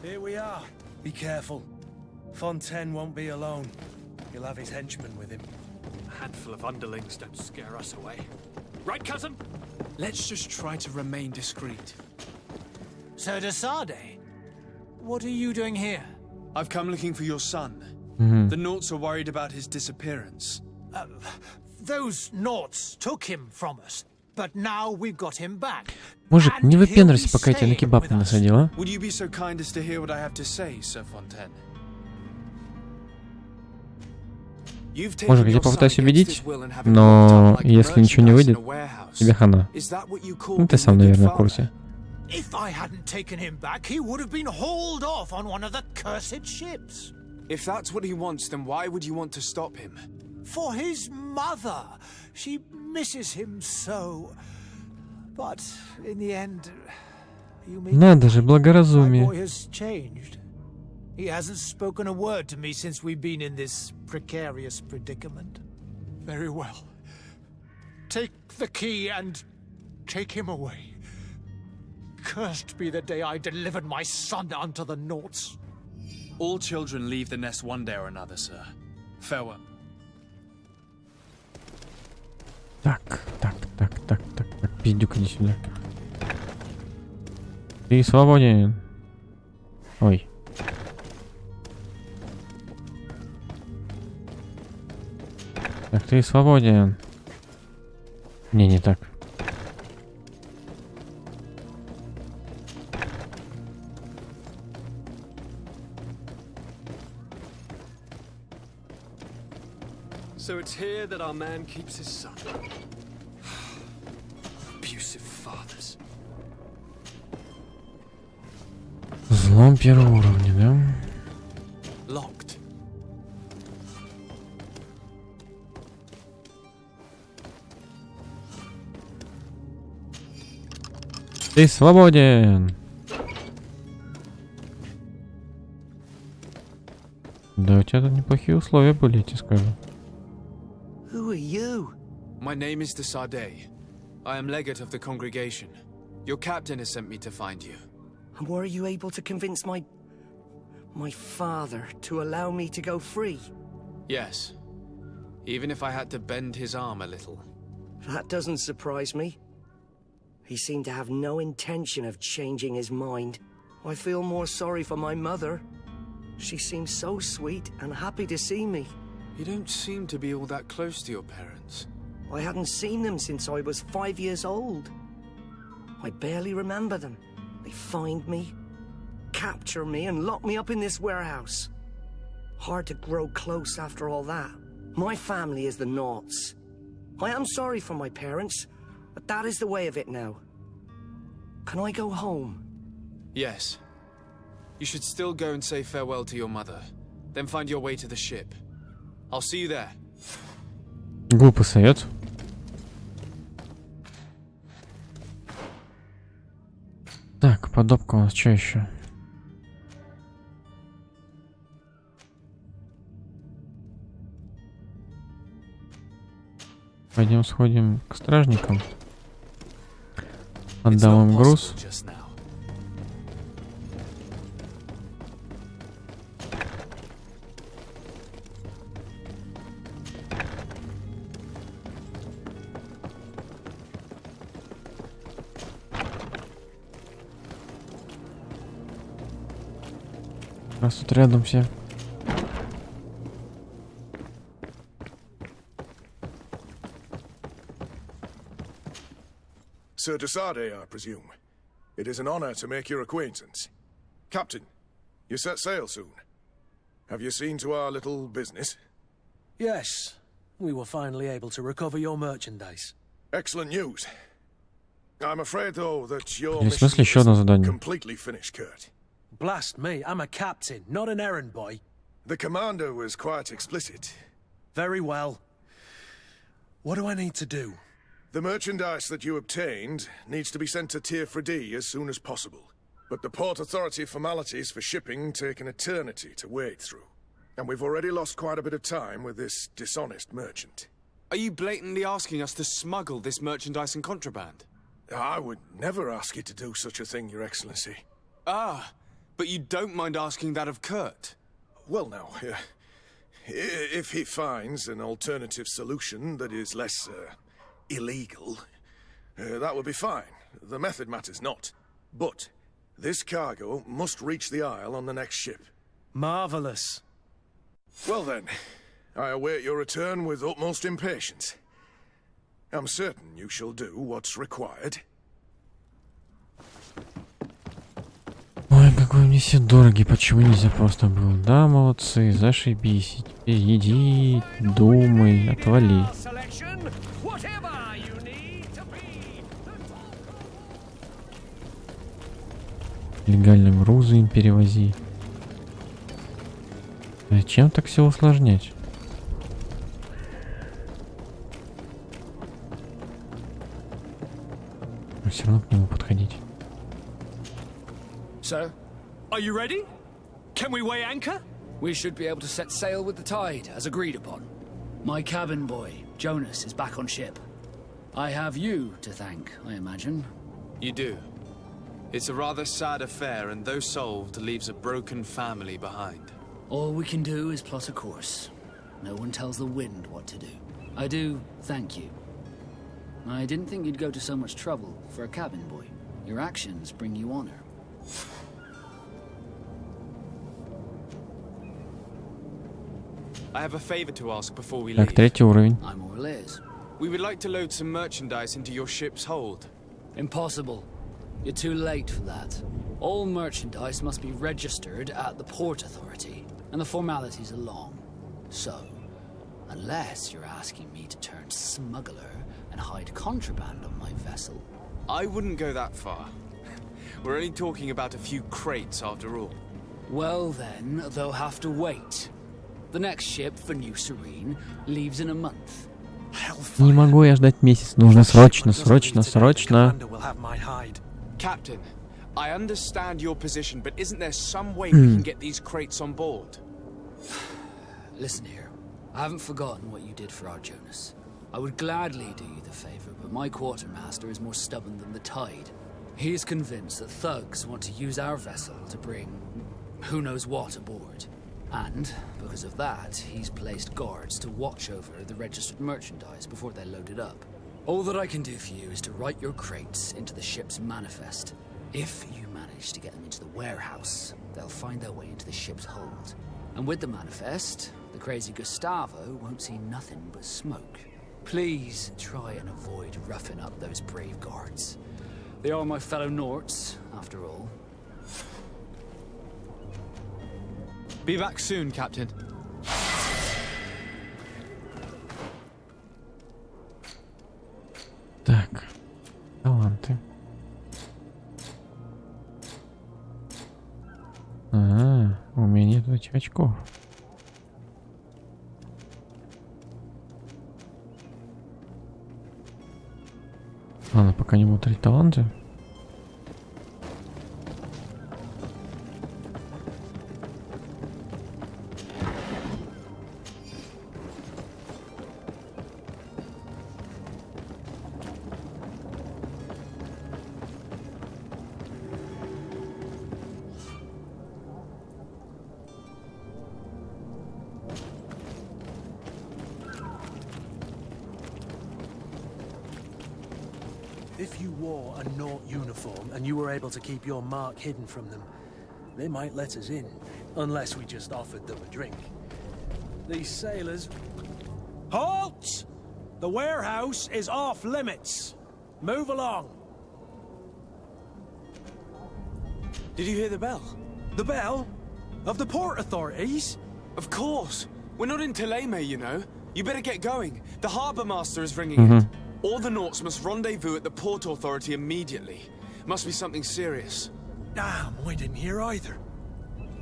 Here we are. Be careful. Fontaine won't be alone. He'll have his henchmen with him. A handful of underlings don't scare us away. Right, cousin? Let's just try to remain discreet. Sir de Sardet, what are you doing here? I've come looking for your son. The Naughts are worried about his disappearance. Those Naughts took him from us, but now we've got him back. Мужик, не выпендривайся, пока я тебя на кебаб не насадил, а? Would you be so kind as to hear what I have to say, Sir Fontaine? Мужик, я попытаюсь убедить, но если ничего не выйдет, тебе хана. Ну, ты сам, наверное, в курсе. If I hadn't taken him back, he would have been hauled off on one of the cursed ships. If that's what he wants, then why would you want to stop him? For his mother. She misses him so. But in the end, you may Надо же, my благоразумие. boy has changed. He hasn't spoken a word to me since we've been in this precarious predicament. Very well. Take the key and take him away. Cursed be the day I delivered my son unto the Naughts. All children leave the nest one day or another, sir. Farewell. Так, пиздюк, иди сюда. Ты свободен. Ой. Так, ты свободен. Не так. So it's here that our man keeps his son. Abusive fathers. Взлом первого уровня, да? Locked. Ты свободен. Да, у тебя тут неплохие условия были, я тебе скажу. Who are you? My name is de Sardet. I am legate of the congregation. Your captain has sent me to find you. And were you able to convince my father to allow me to go free? Yes. Even if I had to bend his arm a little. That doesn't surprise me. He seemed to have no intention of changing his mind. I feel more sorry for my mother. She seemed so sweet and happy to see me. You don't seem to be all that close to your parents. I hadn't seen them since I was 5 years old. I barely remember them. They find me, capture me, and lock me up in this warehouse. Hard to grow close after all that. My family is the Naughts. I am sorry for my parents, but that is the way of it now. Can I go home? Yes. You should still go and say farewell to your mother. Then find your way to the ship. I'll see you there. Глупый совет. Так, подобка у нас что еще? Пойдем сходим к стражникам. Отдам им груз. Раз тут рядом все. Sir Desade, I presume. It is an honor to make your acquaintance. Captain, you set sail soon. Have you seen to our little business? Yes. We were finally able to recover your merchandise. Excellent news. I'm afraid, though, that your В смысле еще одно задание? completely finished, Kurt. Blast me, I'm a captain, not an errand boy. The commander was quite explicit. Very well. What do I need to do? The merchandise that you obtained needs to be sent to Tier 3D as soon as possible. But the Port Authority formalities for shipping take an eternity to wade through. And we've already lost quite a bit of time with this dishonest merchant. Are you blatantly asking us to smuggle this merchandise and contraband? I would never ask you to do such a thing, Your Excellency. Ah, but you don't mind asking that of Kurt? Well, now, if he finds an alternative solution that is less illegal, that would be fine. The method matters not. But this cargo must reach the Isle on the next ship. Marvelous. Well then, I await your return with utmost impatience. I'm certain you shall do what's required. Ой, какой мне все дорогий, почему нельзя просто было? Да, молодцы, зашибись. Теперь иди, думай, отвали. Легальные грузы им перевози. Зачем так все усложнять? Все равно к нему подходить. Sir, are you ready? Can we weigh anchor? We should be able to set sail with the tide, as agreed upon. My cabin boy, Jonas, is back on ship. I have you to thank, I imagine. You do. It's a rather sad affair, and though solved, leaves a broken family behind. All we can do is plot a course. No one tells the wind what to do. I do thank you. I didn't think you'd go to so much trouble for a cabin boy. Your actions bring you honor. I have a favor to ask before we Так, leave. третий уровень. I'm all ears. We would like to load some merchandise into your ship's hold. Impossible. You're too late for that. All merchandise must be registered at the Port Authority, and the formalities are long. So, unless you're asking me to turn smuggler and hide contraband on my vessel. I wouldn't go that far. We're only talking about a few crates after all. Well then, they'll have to wait. The next ship for New Serene leaves in a month. Не могу я ждать месяц. Нужно срочно, срочно, срочно. Captain, I understand your position, but isn't there some way we can get these crates on board? Listen here. I haven't forgotten what you did for our Jonas. I would gladly do you the favor, but my quartermaster is more stubborn than the tide. He is convinced that thugs want to use our vessel to bring who knows what aboard. And, because of that, he's placed guards to watch over the registered merchandise before they're loaded up. All that I can do for you is to write your crates into the ship's manifest. If you manage to get them into the warehouse, they'll find their way into the ship's hold. And with the manifest, the crazy Gustavo won't see nothing but smoke. Please try and avoid roughing up those brave guards. They are my fellow Norts, after all. Be back soon, Captain. Так, таланты. У меня нет 2 очков. Ладно, пока не буду тратить таланты. If you wore a Nort uniform and you were able to keep your mark hidden from them, they might let us in, unless we just offered them a drink. These sailors... Halt! The warehouse is off limits. Move along. Did you hear the bell? The bell? Of the port authorities? Of course. We're not in Teleme, you know. You better get going. The harbour master is ringing it. All the Norts must rendezvous at the port authority immediately. Must be something serious. Damn, I didn't hear either.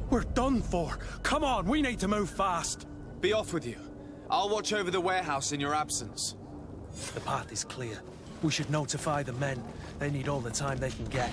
We're done for. Come on, we need to move fast. Be off with you. I'll watch over the warehouse in your absence. The path is clear. We should notify the men. They need all the time they can get.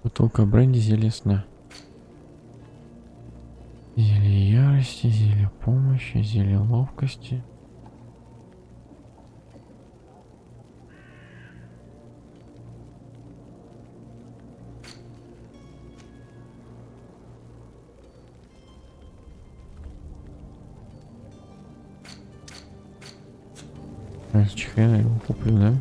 Бутылка бренди, зелье сна. Зелье ярости, зелье помощи, зелье ловкости. Чихрена я его куплю, да?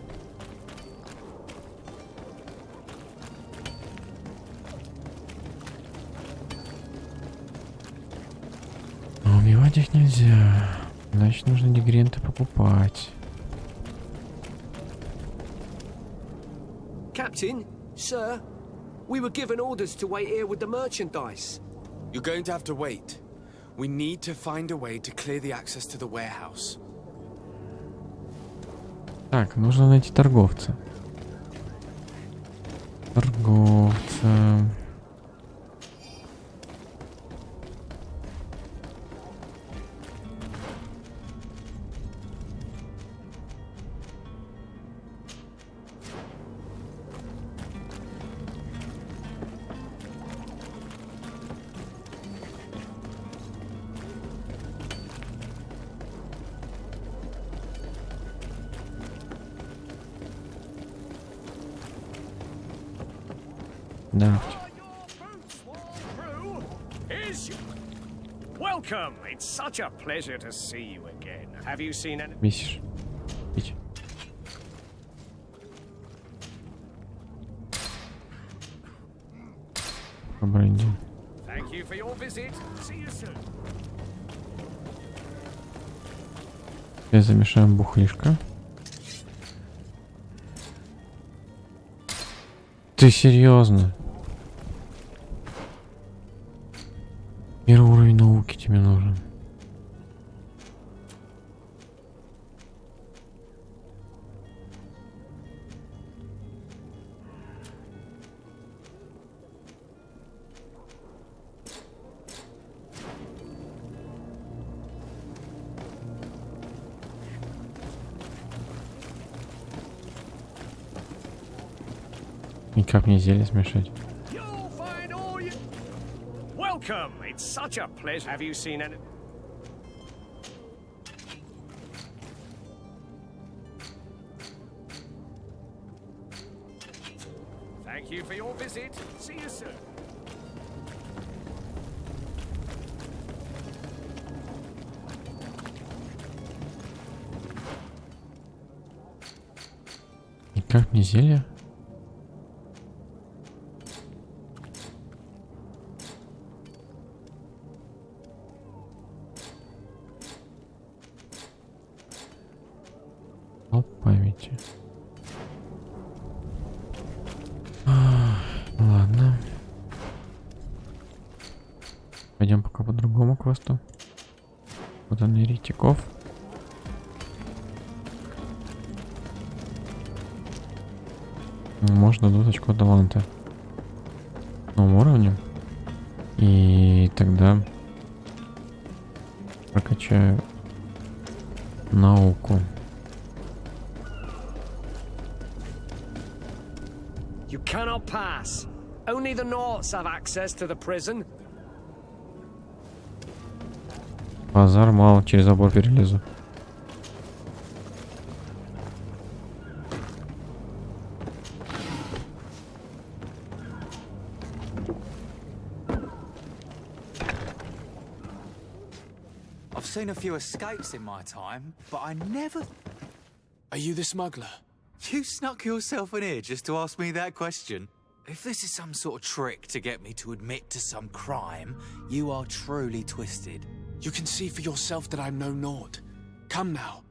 Убивать их нельзя. Значит, нужно ингредиенты покупать. Captain, sir, we were given orders to wait here with the merchandise. You're going to have to wait. We need to find a way to clear the access to the warehouse. Так, нужно найти торговца. Торговца. Да. Welcome. It's such a pleasure to see you again. Have you seen any... Бесишь. Пить. Бренди. Thank you for your visit. See you soon. Сейчас замешаем бухлишко. Ты серьезно? Первый уровень науки тебе нужен. И как мне зелье смешать? Welcome! It's such a pleasure. Have you seen any? Thank you for your visit. See you soon. И как мне зелье? Памяти. Ладно. Пойдем пока по другому квесту. Вот он, еретиков. Можно дуточку таланта на новом уровне. И тогда прокачаю науку. You cannot pass. Only the Norts have access to the prison. Базар мало, через забор перелезу. I've seen a few escapes in my time, but I never... Are you the smuggler? You snuck yourself in here just to ask me that question? If this is some sort of trick to get me to admit to some crime, you are truly twisted. You can see for yourself that I'm no Nord. Come now.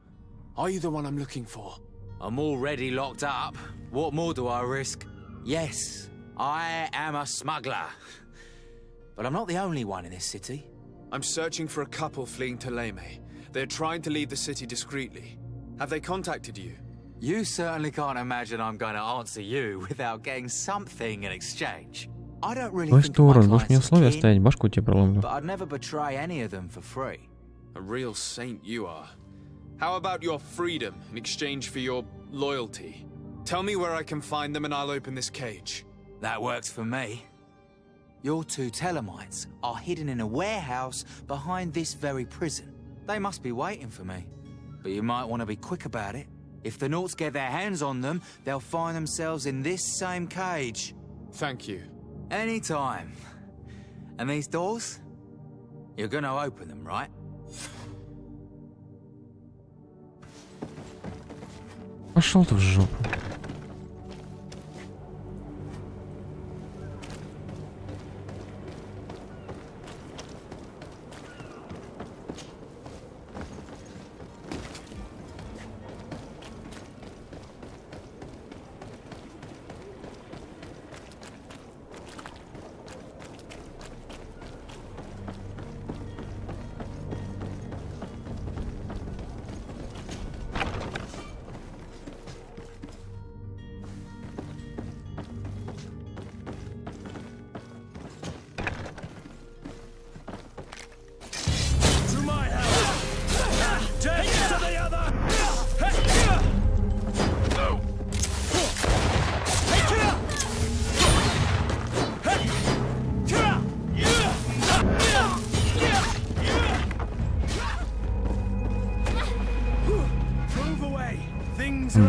Are you the one I'm looking for? I'm already locked up. What more do I risk? Yes, I am a smuggler. But I'm not the only one in this city. I'm searching for a couple fleeing to Leme. They're trying to leave the city discreetly. Have they contacted you? You certainly can't imagine I'm going to answer you without getting something in exchange. I don't really think of my clients as kin, but I'd never betray any of them for free. A real saint you are. How about your freedom in exchange for your loyalty? Tell me where I can find them and I'll open this cage. That works for me. Your two Telemites are hidden in a warehouse behind this very prison. They must be waiting for me. But you might want to be quick about it. If the Norts get their hands on them, they'll find themselves in this same cage. Thank you. Anytime. And these doors? You're gonna open them, right? Пошел ты в жопу.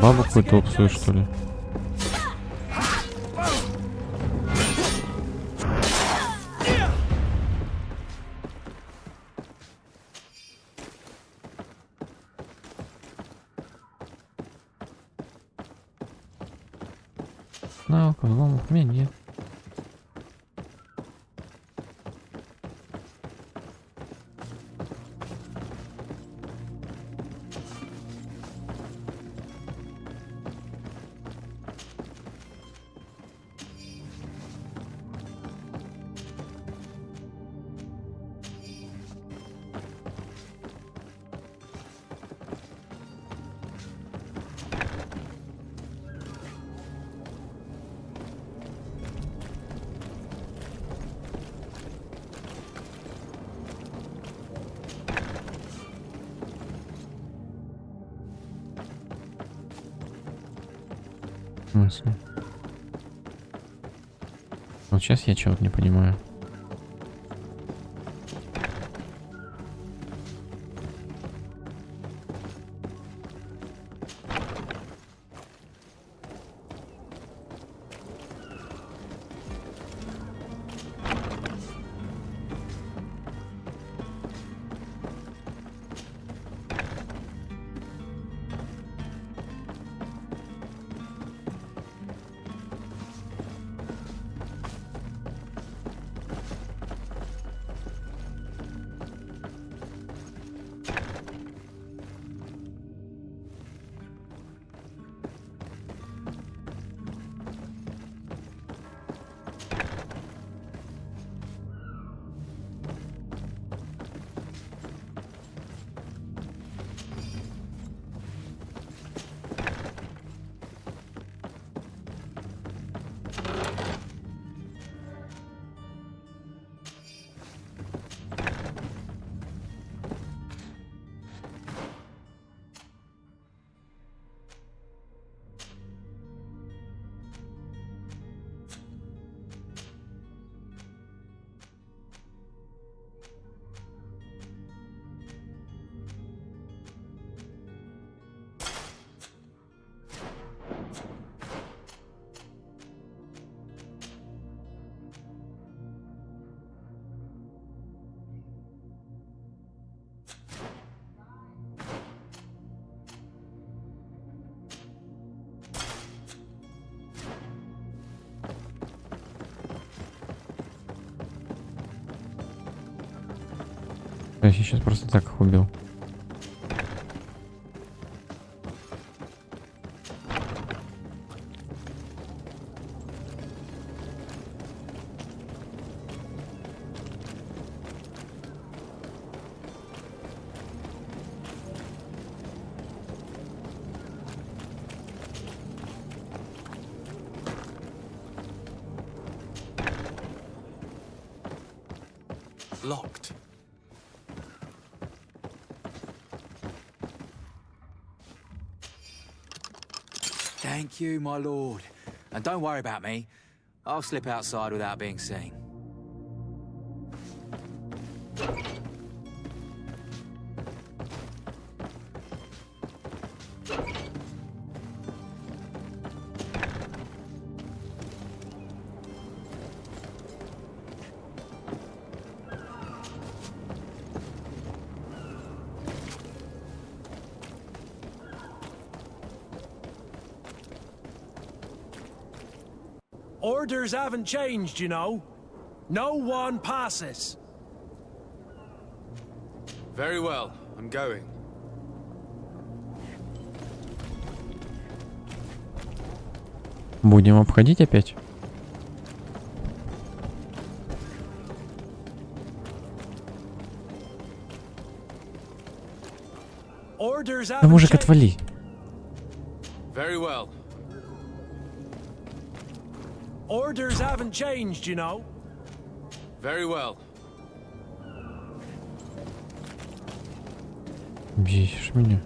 Бабу какую-то опсую, что ли? Навык, взломов у меня нет. В смысле? Вот сейчас я чего-то не понимаю. Я сейчас просто так их убил. Locked. Thank you, my lord. And don't worry about me. I'll slip outside without being seen. Orders haven't changed, you know. No one passes. Very well, I'm going. Будем обходить опять? Да, мужик, отвали. Very well. Orders haven't changed, you know. Very well. Бесишь меня.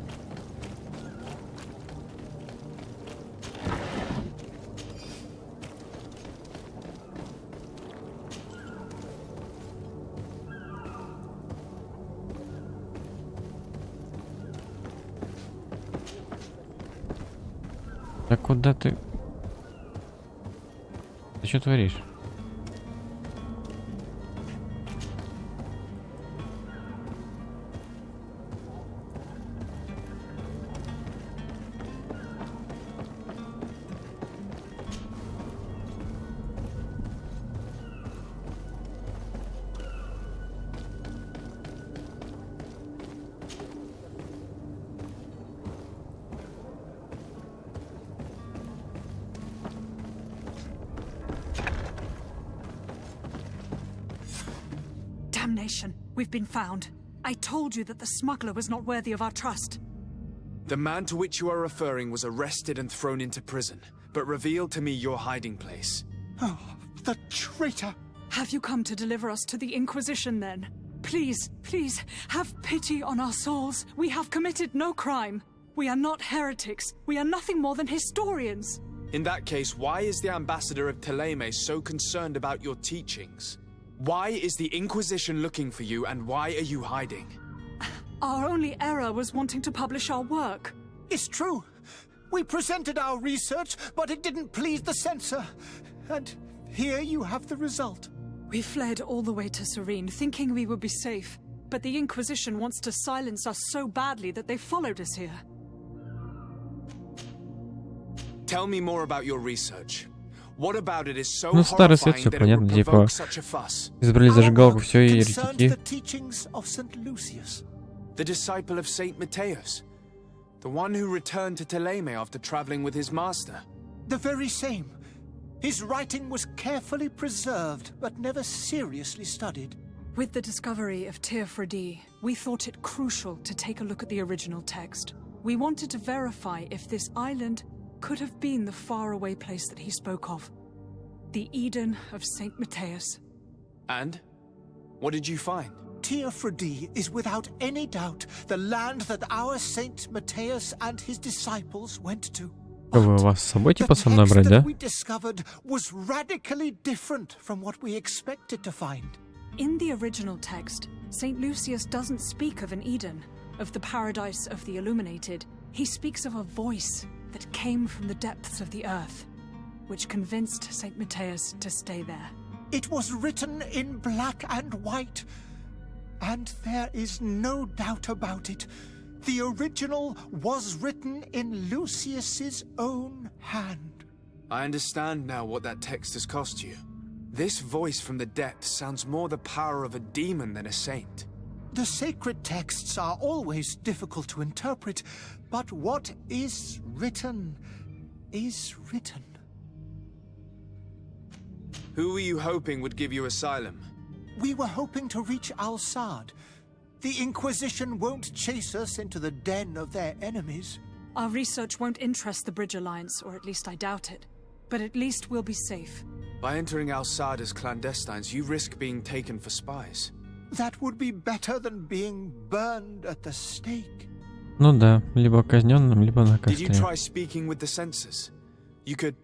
Да куда ты? Ты что творишь? Damnation! We've been found. I told you that the smuggler was not worthy of our trust. The man to which you are referring was arrested and thrown into prison, but revealed to me your hiding place. Oh, the traitor! Have you come to deliver us to the Inquisition, then? Please, please, have pity on our souls. We have committed no crime. We are not heretics. We are nothing more than historians. In that case, why is the ambassador of Teleme so concerned about your teachings? Why is the Inquisition looking for you, and why are you hiding? Our only error was wanting to publish our work. It's true. We presented our research, but it didn't please the censor. And here you have the result. We fled all the way to Serene, thinking we would be safe. But the Inquisition wants to silence us so badly that they followed us here. Tell me more about your research. What about it is so Ну, старый свет, horrifying все that it понятно, would типа, provoke such a fuss? избрали зажигалку, все и Concerns еретики. the teachings of St. Lucius. The disciple of Saint Matthias? The one who returned to Teleme after traveling with his master? The very same. His writing was carefully preserved, but never seriously studied. With the discovery of Teofredi, we thought it crucial to take a look at the original text. We wanted to verify if this island could have been the faraway place that he spoke of. The Eden of Saint Matthias. And? What did you find? Teofredi is without any doubt the land that our Saint Matthias and his disciples went to. Вы вас с собой типа со мной The брать, text да? that we discovered was radically different from what we expected to find. In the original text, St. Lucius doesn't speak of an Eden, of the paradise of the illuminated. He speaks of a voice that came from the depths of the earth, which convinced St. Matthias to stay there. It was written in black and white, and there is no doubt about it. The original was written in Lucius's own hand. I understand now what that text has cost you. This voice from the depths sounds more the power of a demon than a saint. The sacred texts are always difficult to interpret, but what is written is written. Who were you hoping would give you asylum? We were hoping to reach Al-Sad. The Inquisition won't chase us into the den of their enemies. Our research won't interest the Bridge Alliance, or at least I doubt it. But at least we'll be safe. By entering Al-Sad as clandestines, you risk being taken for spies. That would be better than being burned at the stake. Ну да, либо казненным, либо на Did you костре. try speaking with the censors? You could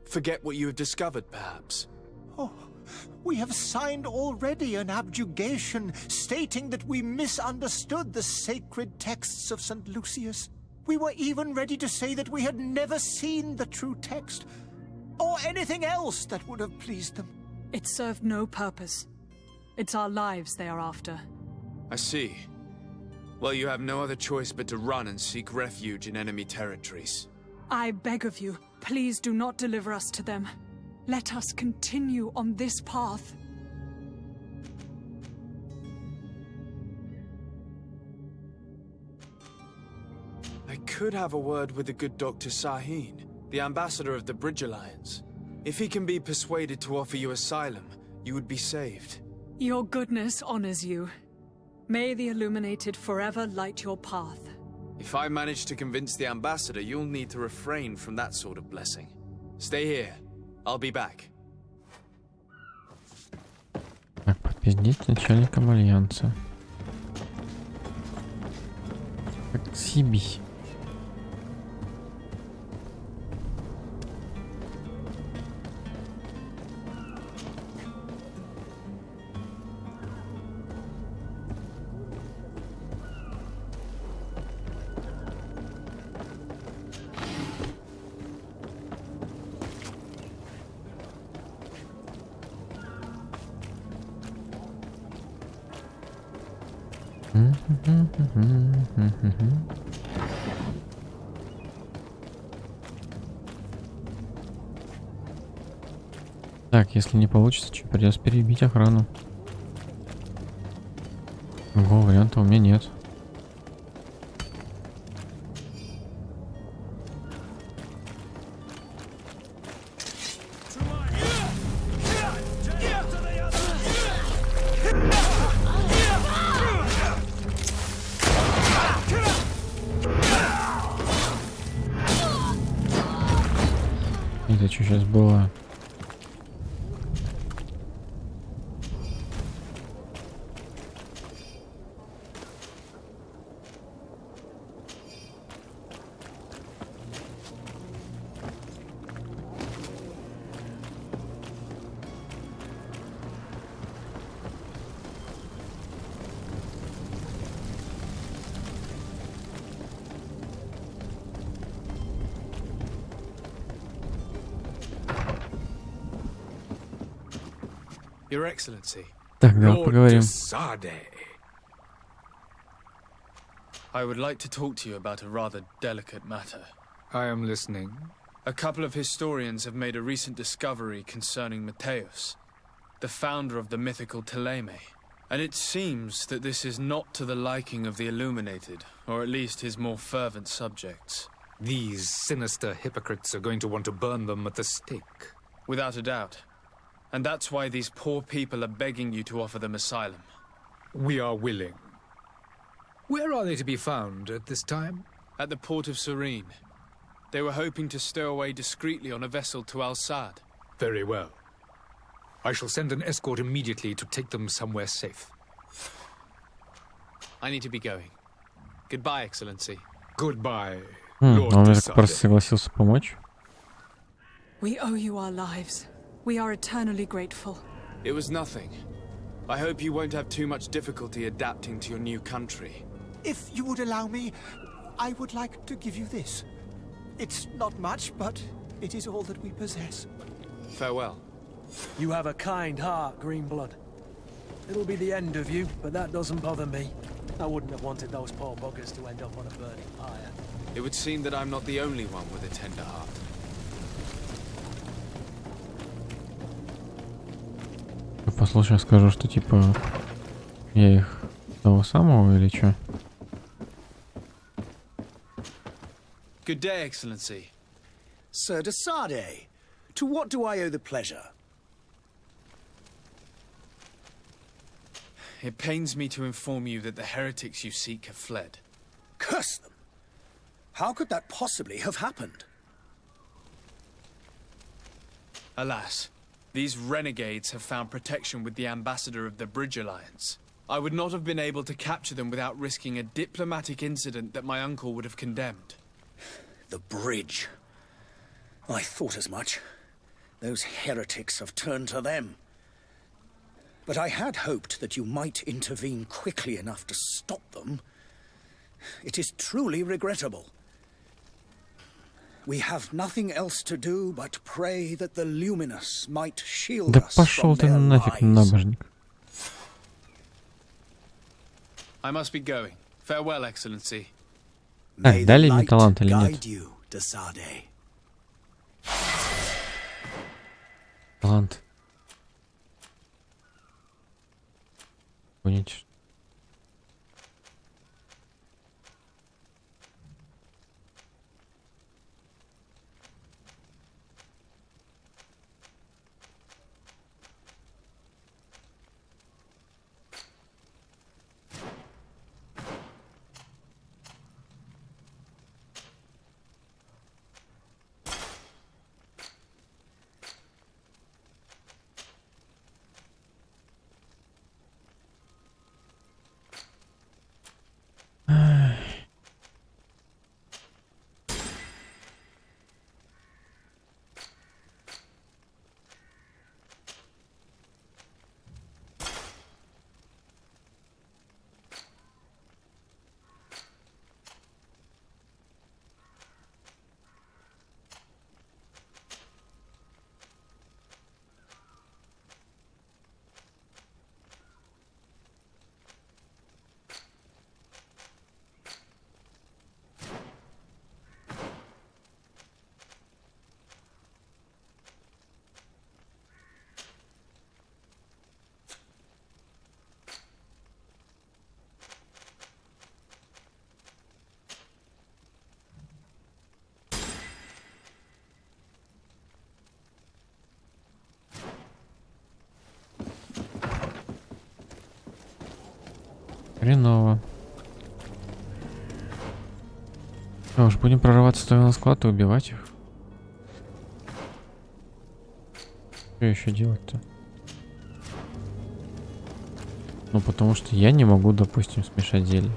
forget what you have discovered, perhaps. Oh, we have signed already an abjugation stating that we misunderstood the sacred texts of St. Lucius. We were even ready to say that we had never seen the true text, or anything else that would have pleased them. It served no purpose. It's our lives they are after. I see. Well, you have no other choice but to run and seek refuge in enemy territories. I beg of you, please do not deliver us to them. Let us continue on this path. I could have a word with the good Dr. Sahin, the ambassador of the Bridge Alliance. If he can be persuaded to offer you asylum, you would be saved. Your goodness honors you. May the Illuminated forever light your path. If I manage to convince the ambassador, you'll need to refrain from that sort of blessing. Stay here. I'll be back. Так, подпиздить начальником Альянса. Как Сиби. Так, если не получится, что придется перебить охрану. Другого варианта у меня нет. Это что сейчас было? Your Excellency. Так, давай поговорим. I would like to talk to you about a rather delicate matter. I am listening. A couple of historians have made a recent discovery concerning Matthäus, the founder of the mythical Teleme. And it seems that this is not to the liking of the Illuminated, or at least his more fervent subjects. These sinister hypocrites are going to want to burn them at the stake. Without a doubt. And that's why these poor people are begging you to offer them asylum. We are willing. Where are they to be found at this time? At the port of Serene. They were hoping to stow away discreetly on a vessel to Al-Sad. Very well. I shall send an escort immediately to take them somewhere safe. I need to be going. Goodbye, Excellency. Goodbye, Он Lord мне de так просто Sade. согласился помочь. We owe you our lives. We are eternally grateful. It was nothing. I hope you won't have too much difficulty adapting to your new country. If you would allow me, I would like to give you this. It's not much, but it is all that we possess. Farewell. You have a kind heart, Greenblood. It'll be the end of you, but that doesn't bother me. I wouldn't have wanted those poor buggers to end up on a burning pyre. It would seem that I'm not the only one with a tender heart. Послушай, скажу, что типа я их того самого или что? Good day, Excellency. Sir de Sade, to what do I owe the pleasure? It pains me to inform you that the heretics you seek have fled. Curse them! How could that possibly have happened? Alas, these renegades have found protection with the ambassador of the Bridge Alliance. I would not have been able to capture them without risking a diplomatic incident that my uncle would have condemned. The bridge. I thought as much. Those heretics have turned to them. But I had hoped that you might intervene quickly enough to stop them. It is truly regrettable. We have nothing else to do but pray that the Luminous might shield Да us пошел from ты their нафиг, lies. набожник. I must be going. Farewell, Excellency. Так, дали мне талант или нет? Guide you, de Sade. Талант. Понять. Хреново. Что уж, будем прорываться то на склад и убивать их. Что еще делать-то? Ну, потому что я не могу, допустим, смешать зелье.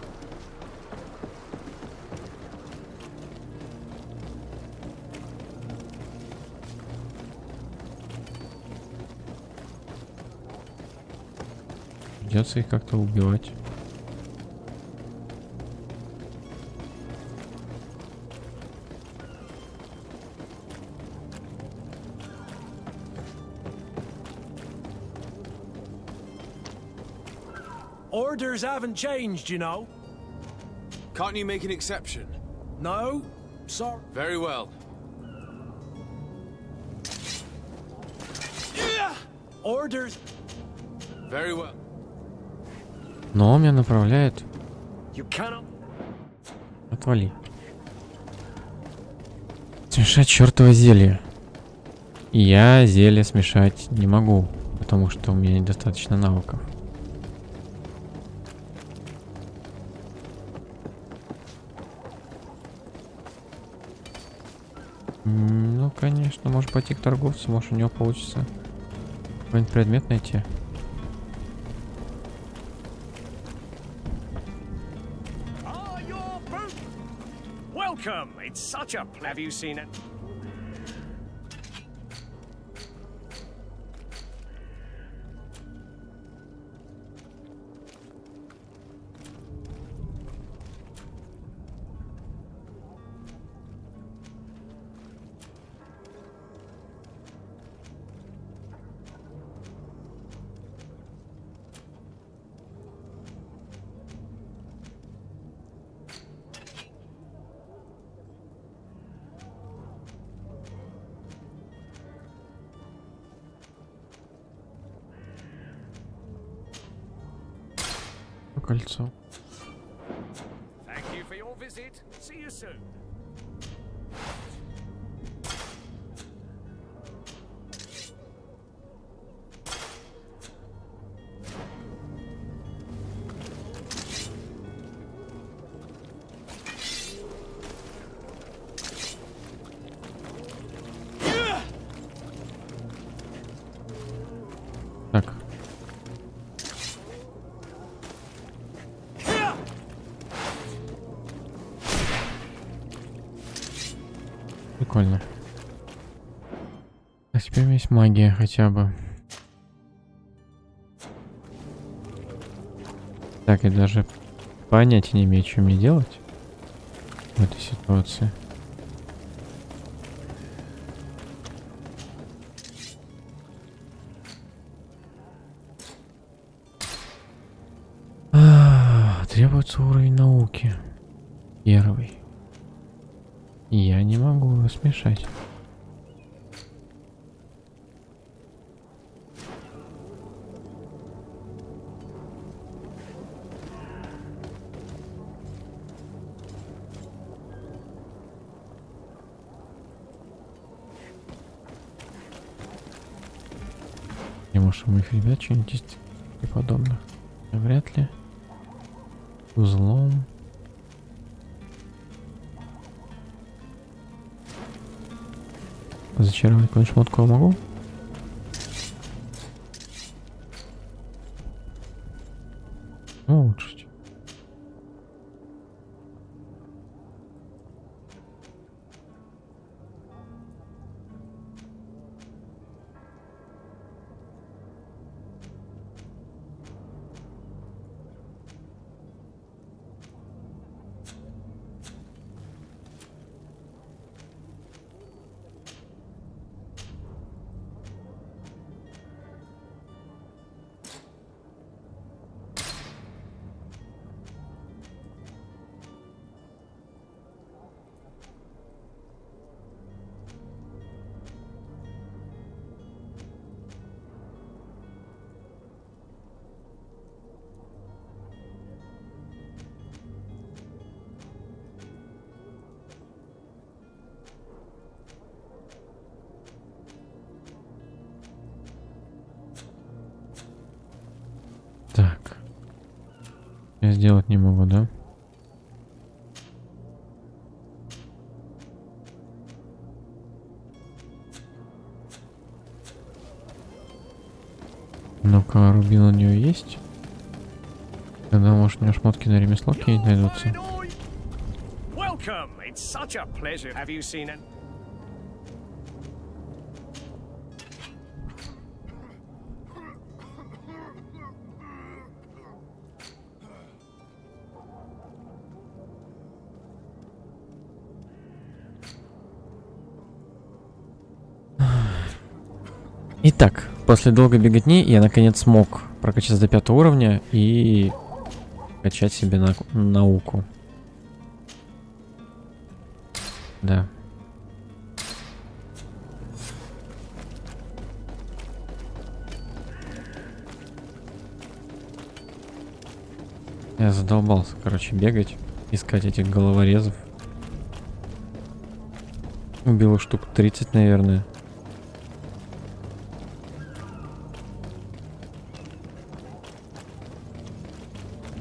Придется их как-то убивать. Orders haven't changed, you know. Can't you make an exception? No, sorry. Very well. Orders. Very well. Но он меня направляет. You cannot. Отвали. Смешать чертово зелье. Я зелье смешать не могу, потому что у меня недостаточно навыков. Ну, конечно, может пойти к торговцу, может у него получится какой-нибудь предмет найти. Welcome. It's such a pleasure. Have you seen it? Кольцо. Thank you for your visit. See you soon. Так. Прикольно. А теперь у меня есть магия хотя бы. Так, я даже понятия не имею, что мне делать в этой ситуации. Требуется уровень науки. Первый. Я не могу его смешать. Не может, у моих ребят что-нибудь есть и подобное. Вряд ли. Узлом. Зачаровать какую-нибудь шмотку я могу? Улучшить. Так. Я сделать не могу, да? Ну-ка, рубин у нее есть? Тогда, может, у нее шмотки на ремесло какие-нибудь найдутся. Welcome. It's such a pleasure. Have you seen it? Итак, после долгой беготни я наконец смог прокачаться до 5 уровня и Качать себе науку. Да. Я задолбался, короче, бегать, искать этих головорезов. Убил штук 30, наверное.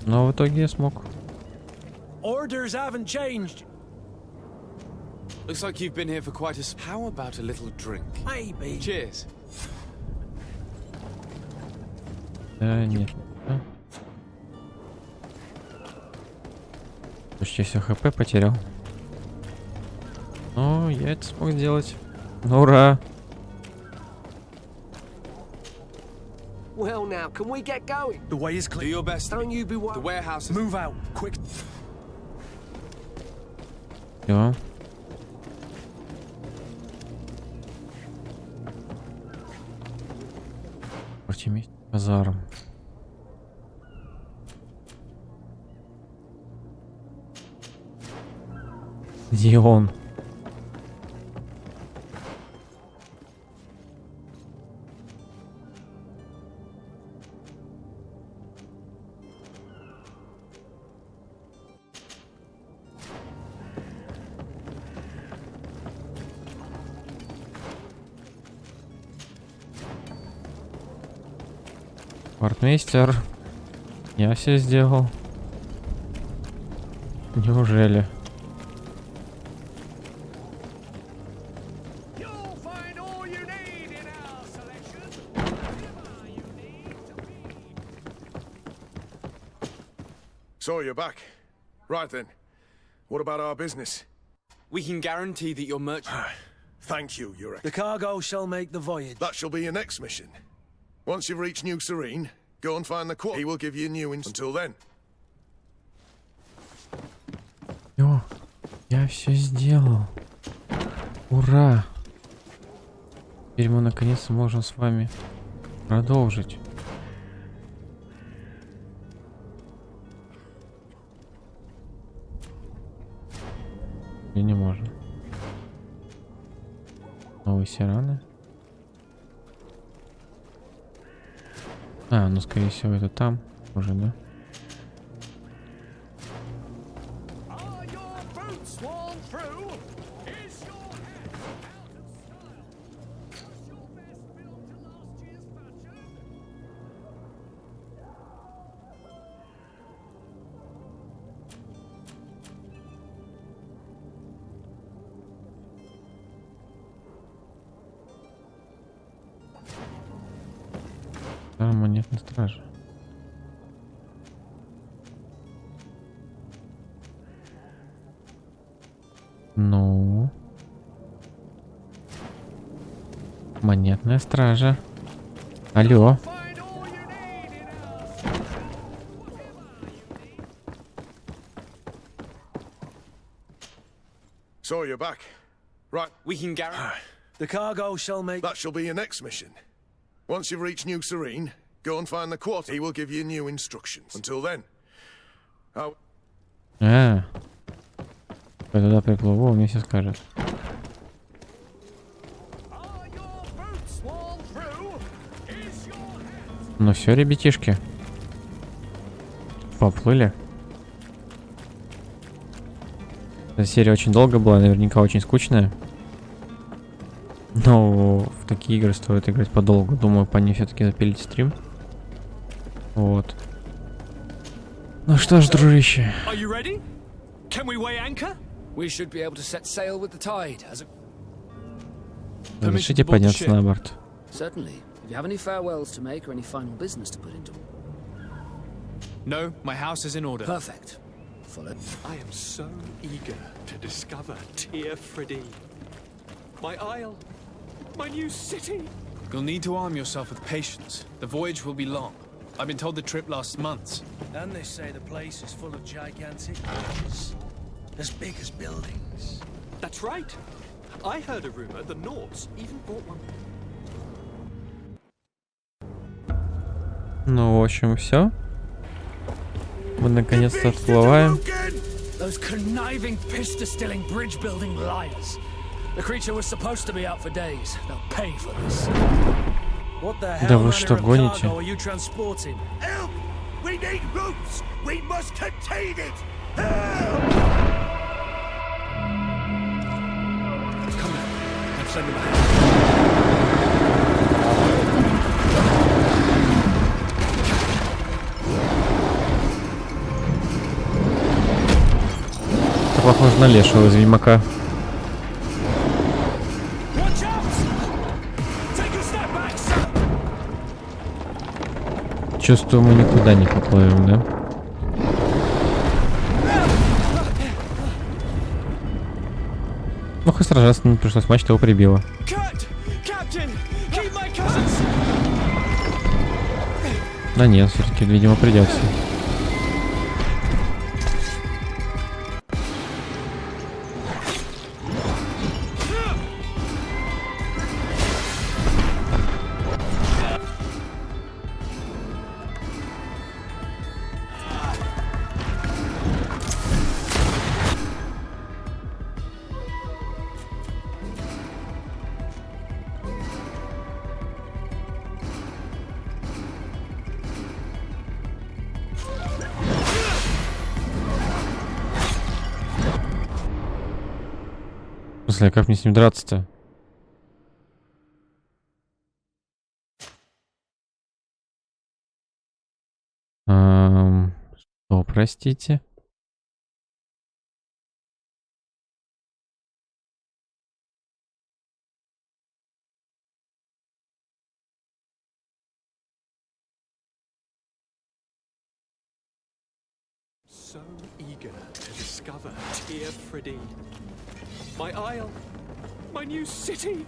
Но в итоге я смог. Orders haven't changed. Looks like you've been here for quite a... How about a little drink? Maybe. Cheers. Да, нет. А? Почти все хп потерял. Но я это смог сделать. Ну, ура! Well, now, can we get going? The way is Do clear. your best. Don't you be The warehouse is... Move out, quick. Всё. Артемий базаром. Где он? Портмейстер, я все сделал. Неужели? So you're back. Right then. What about our business? We can guarantee that your merchant... Thank you, Your The cargo shall make the voyage. That shall be your next mission. Once you've reached New Serene, go and find the quad. He will give you new Until then. О, я все сделал. Ура! Теперь мы наконец-то можем с вами продолжить. И не можно. Новые сираны. А, ну скорее всего это там уже, да? Монетной стражи. Ну, монетная стража. Алло. So you're back. Right. We can guarantee... The cargo shall make... That shall be your next mission. Once you've reached New Serene, go and find the quarter. He will give you new instructions. Until then. Я туда приплыву, он мне все скажет. Ну все, ребятишки. Поплыли. Эта серия очень долго была, наверняка очень скучная. Но в такие игры стоит играть подолгу. Думаю, по ней все-таки запилить стрим. Вот. Ну что ж, дружище. Разрешите подняться на борт. No, my house is in order. Perfect. Follow. I am so eager to discover Tier Freddy. My isle. My new city. You'll need to arm yourself with patience. The voyage will be long. I've been told the trip lasts months. And they say the place is full of gigantic cages, as big as buildings. That's right. I heard a rumor the Nords even bought one. Ну, в общем, все. Мы наконец-то отплываем. Those conniving, piss-distilling, bridge-building liars. The creature was supposed to be out for days. They'll pay for this. What the Да hell вы что, manner of гоните? cargo are you transporting? Help! We need routes! We must contain it! Help! Come on, let's send him ahead. Это похоже на лешего из Ведьмака. Чувствую, мы никуда не поплывем, да? Ну, хоть сражаться не пришлось, мачта его прибила. Да нет, все-таки, видимо, придется. В смысле, а как мне с ним драться-то? Что, простите? So eager to discover Tear Freddy. My isle, my new city.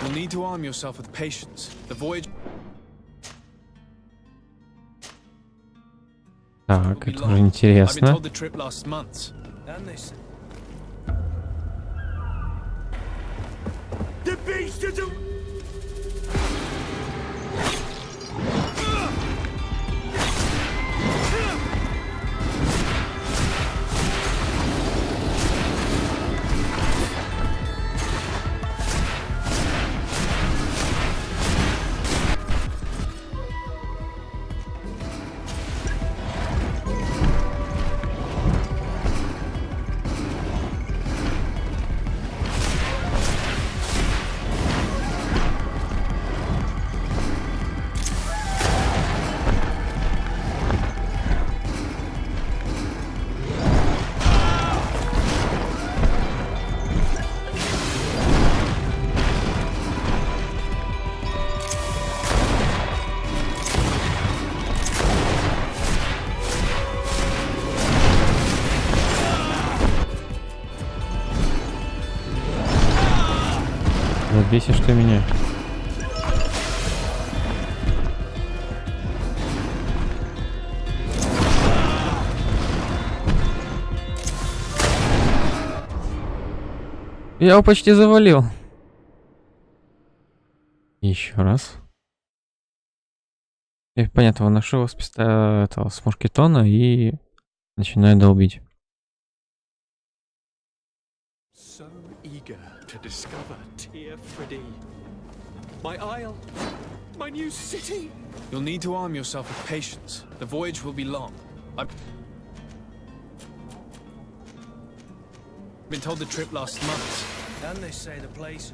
You'll need to arm yourself with patience. The voyage... Так, это уже интересно. The beast is a... Бесишь ты меня. Я его почти завалил. Еще раз. И понятно, выношу его с этого, с мушкетона и начинаю долбить. To discover Tear Freddy. My isle, my new city. You'll need to arm yourself with patience. The voyage will be long. I've been told the trip lasts months. Then they say the place...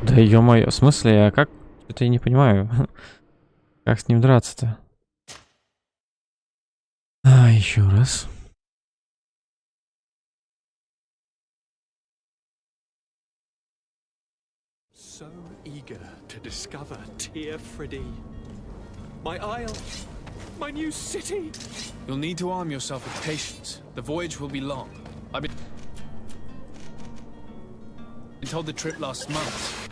Да ё-моё, в смысле, а как? Это я не понимаю. Как с ним драться-то? А, еще раз. So eager to discover Tear Freddy. My isle. My new city. You'll need to arm yourself with patience. The voyage will be long. I've been told the trip lasts months.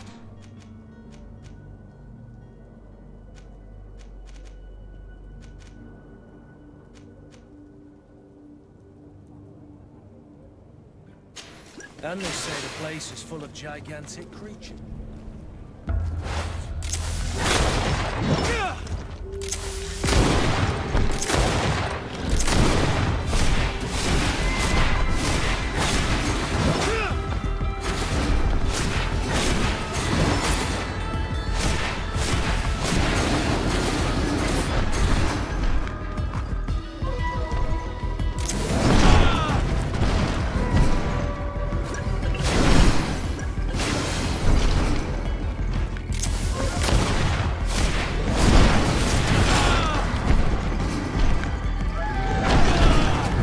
And they say the place is full of gigantic creatures.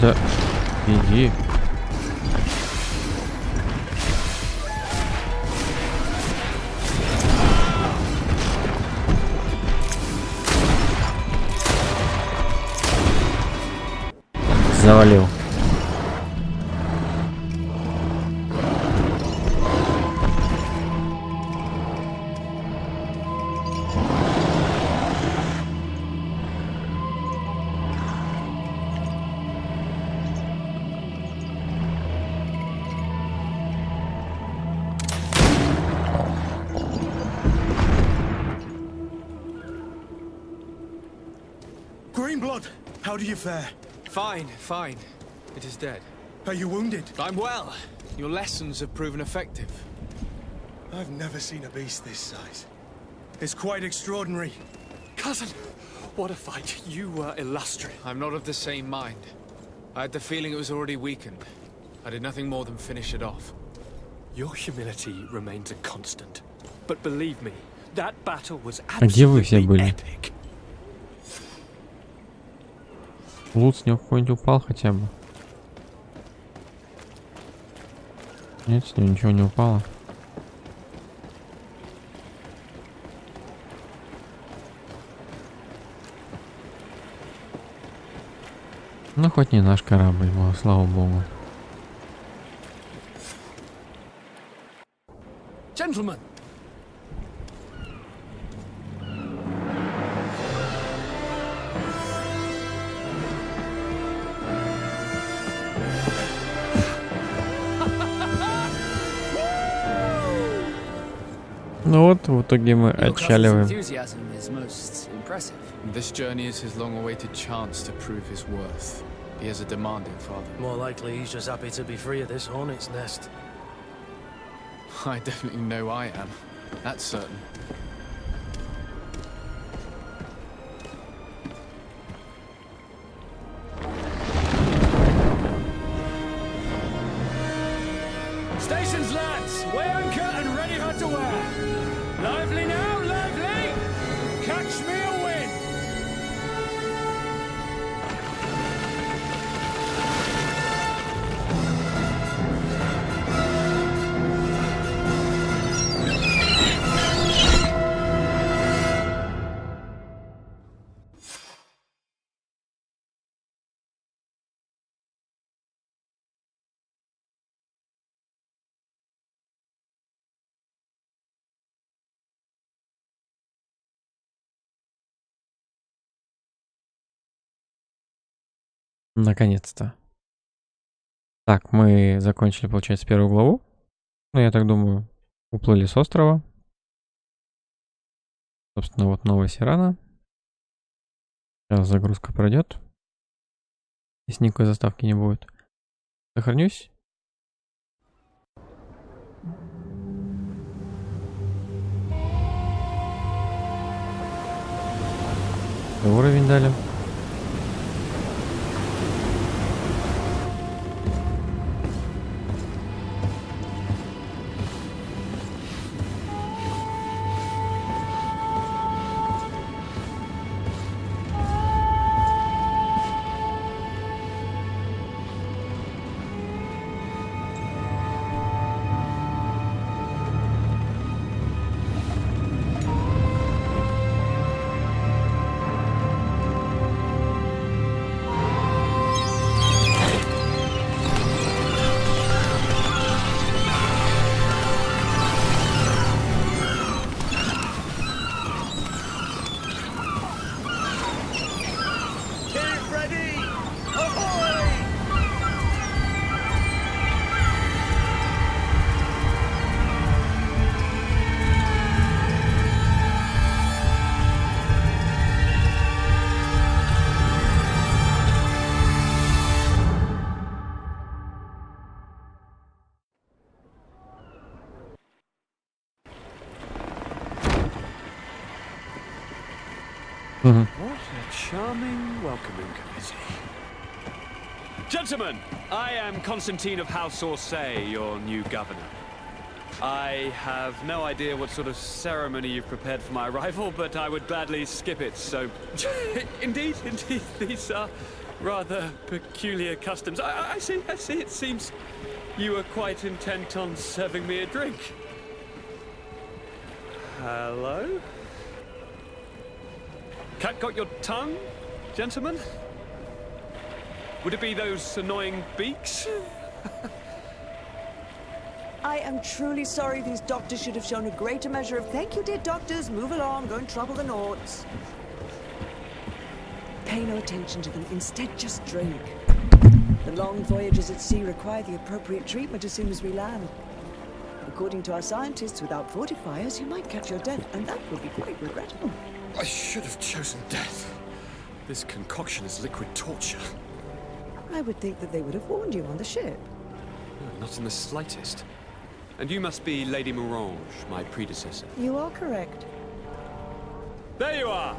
Да, иди. Завалил. Greenblood, how do you fare? Fine, fine. It is dead. Are you wounded? I'm well. Your lessons have proven effective. I've never seen a beast this size. It's quite extraordinary. Cousin, what a fight. You were illustrious. I'm not of the same mind. I had the feeling it was already weakened. I did nothing more than finish it off. Your humility remains a constant. But believe me, that battle was А где вы все absolutely были? epic. Лут с него какой-нибудь упал хотя бы? Нет, с него ничего не упало. Ну, хоть не наш корабль был, слава богу. Gentlemen, Ну вот, в итоге мы your cousin's отчаливаем. enthusiasm is most impressive. This journey is his long-awaited chance to prove his worth. He has a demanding father. More likely he's just happy to be free of this hornet's nest. I definitely know I am. That's certain. Stations, lads! Weigh anchor and ready her to wear. Lively now, lively! Catch me a wind! Наконец-то. Так, мы закончили, получается, первую главу. Ну, я так думаю, уплыли с острова. Собственно, вот новая Сирана. Сейчас загрузка пройдет. Если никакой заставки не будет. Сохранюсь. Уровень дали. What a charming welcoming committee. Gentlemen, I am Constantine of House Orsay, your new governor. I have no idea what sort of ceremony you've prepared for my arrival, but I would gladly skip it, so... Indeed, these are rather peculiar customs. I see, it seems you were quite intent on serving me a drink. Hello? Cat got your tongue, gentlemen? Would it be those annoying beaks? I am truly sorry these doctors should have shown a greater measure of thank you, dear doctors. Move along, go and trouble the Nords. Pay no attention to them, instead just drink. The long voyages at sea require the appropriate treatment as soon as we land. According to our scientists, without fortifiers, you might catch your death, and that would be quite regrettable. I should have chosen death. This concoction is liquid torture. I would think that they would have warned you on the ship. Not in the slightest. And you must be Lady Morange, my predecessor. You are correct. There you are!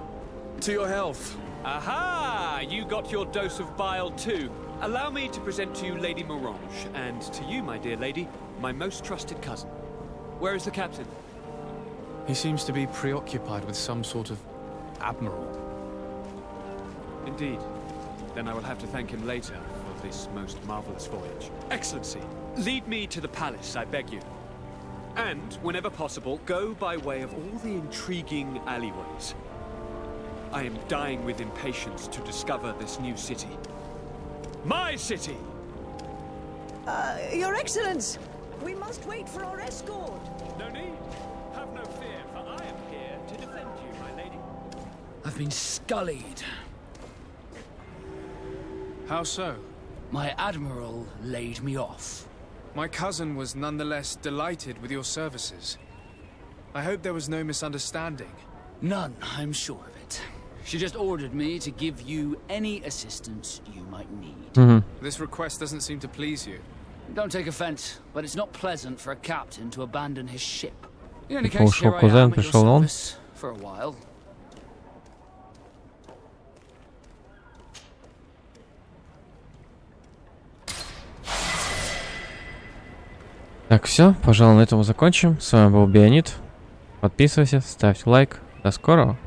To your health. Aha! You got your dose of bile too. Allow me to present to you Lady Morange, and to you, my dear lady, my most trusted cousin. Where is the captain? He seems to be preoccupied with some sort of admiral. Indeed. Then I will have to thank him later for this most marvelous voyage. Excellency, lead me to the palace, I beg you. And, whenever possible, go by way of all the intriguing alleyways. I am dying with impatience to discover this new city. My city! Your Excellence! We must wait for our escort! No need. Have no fear, for I am here to defend you, my lady. I've been scullied. How so? My admiral laid me off. My cousin was nonetheless delighted with your services. I hope there was no misunderstanding. None, I'm sure of it. She just ordered me to give you any assistance you might need. This request doesn't seem to please you. Don't take offense, but it's not pleasant for a captain to abandon his ship. In any Ушел case, here I кузен, am at your пришел он. service for a while. Так, все, пожалуй, на этом закончим. С вами был Беонид. Подписывайся, ставь лайк. До скорого.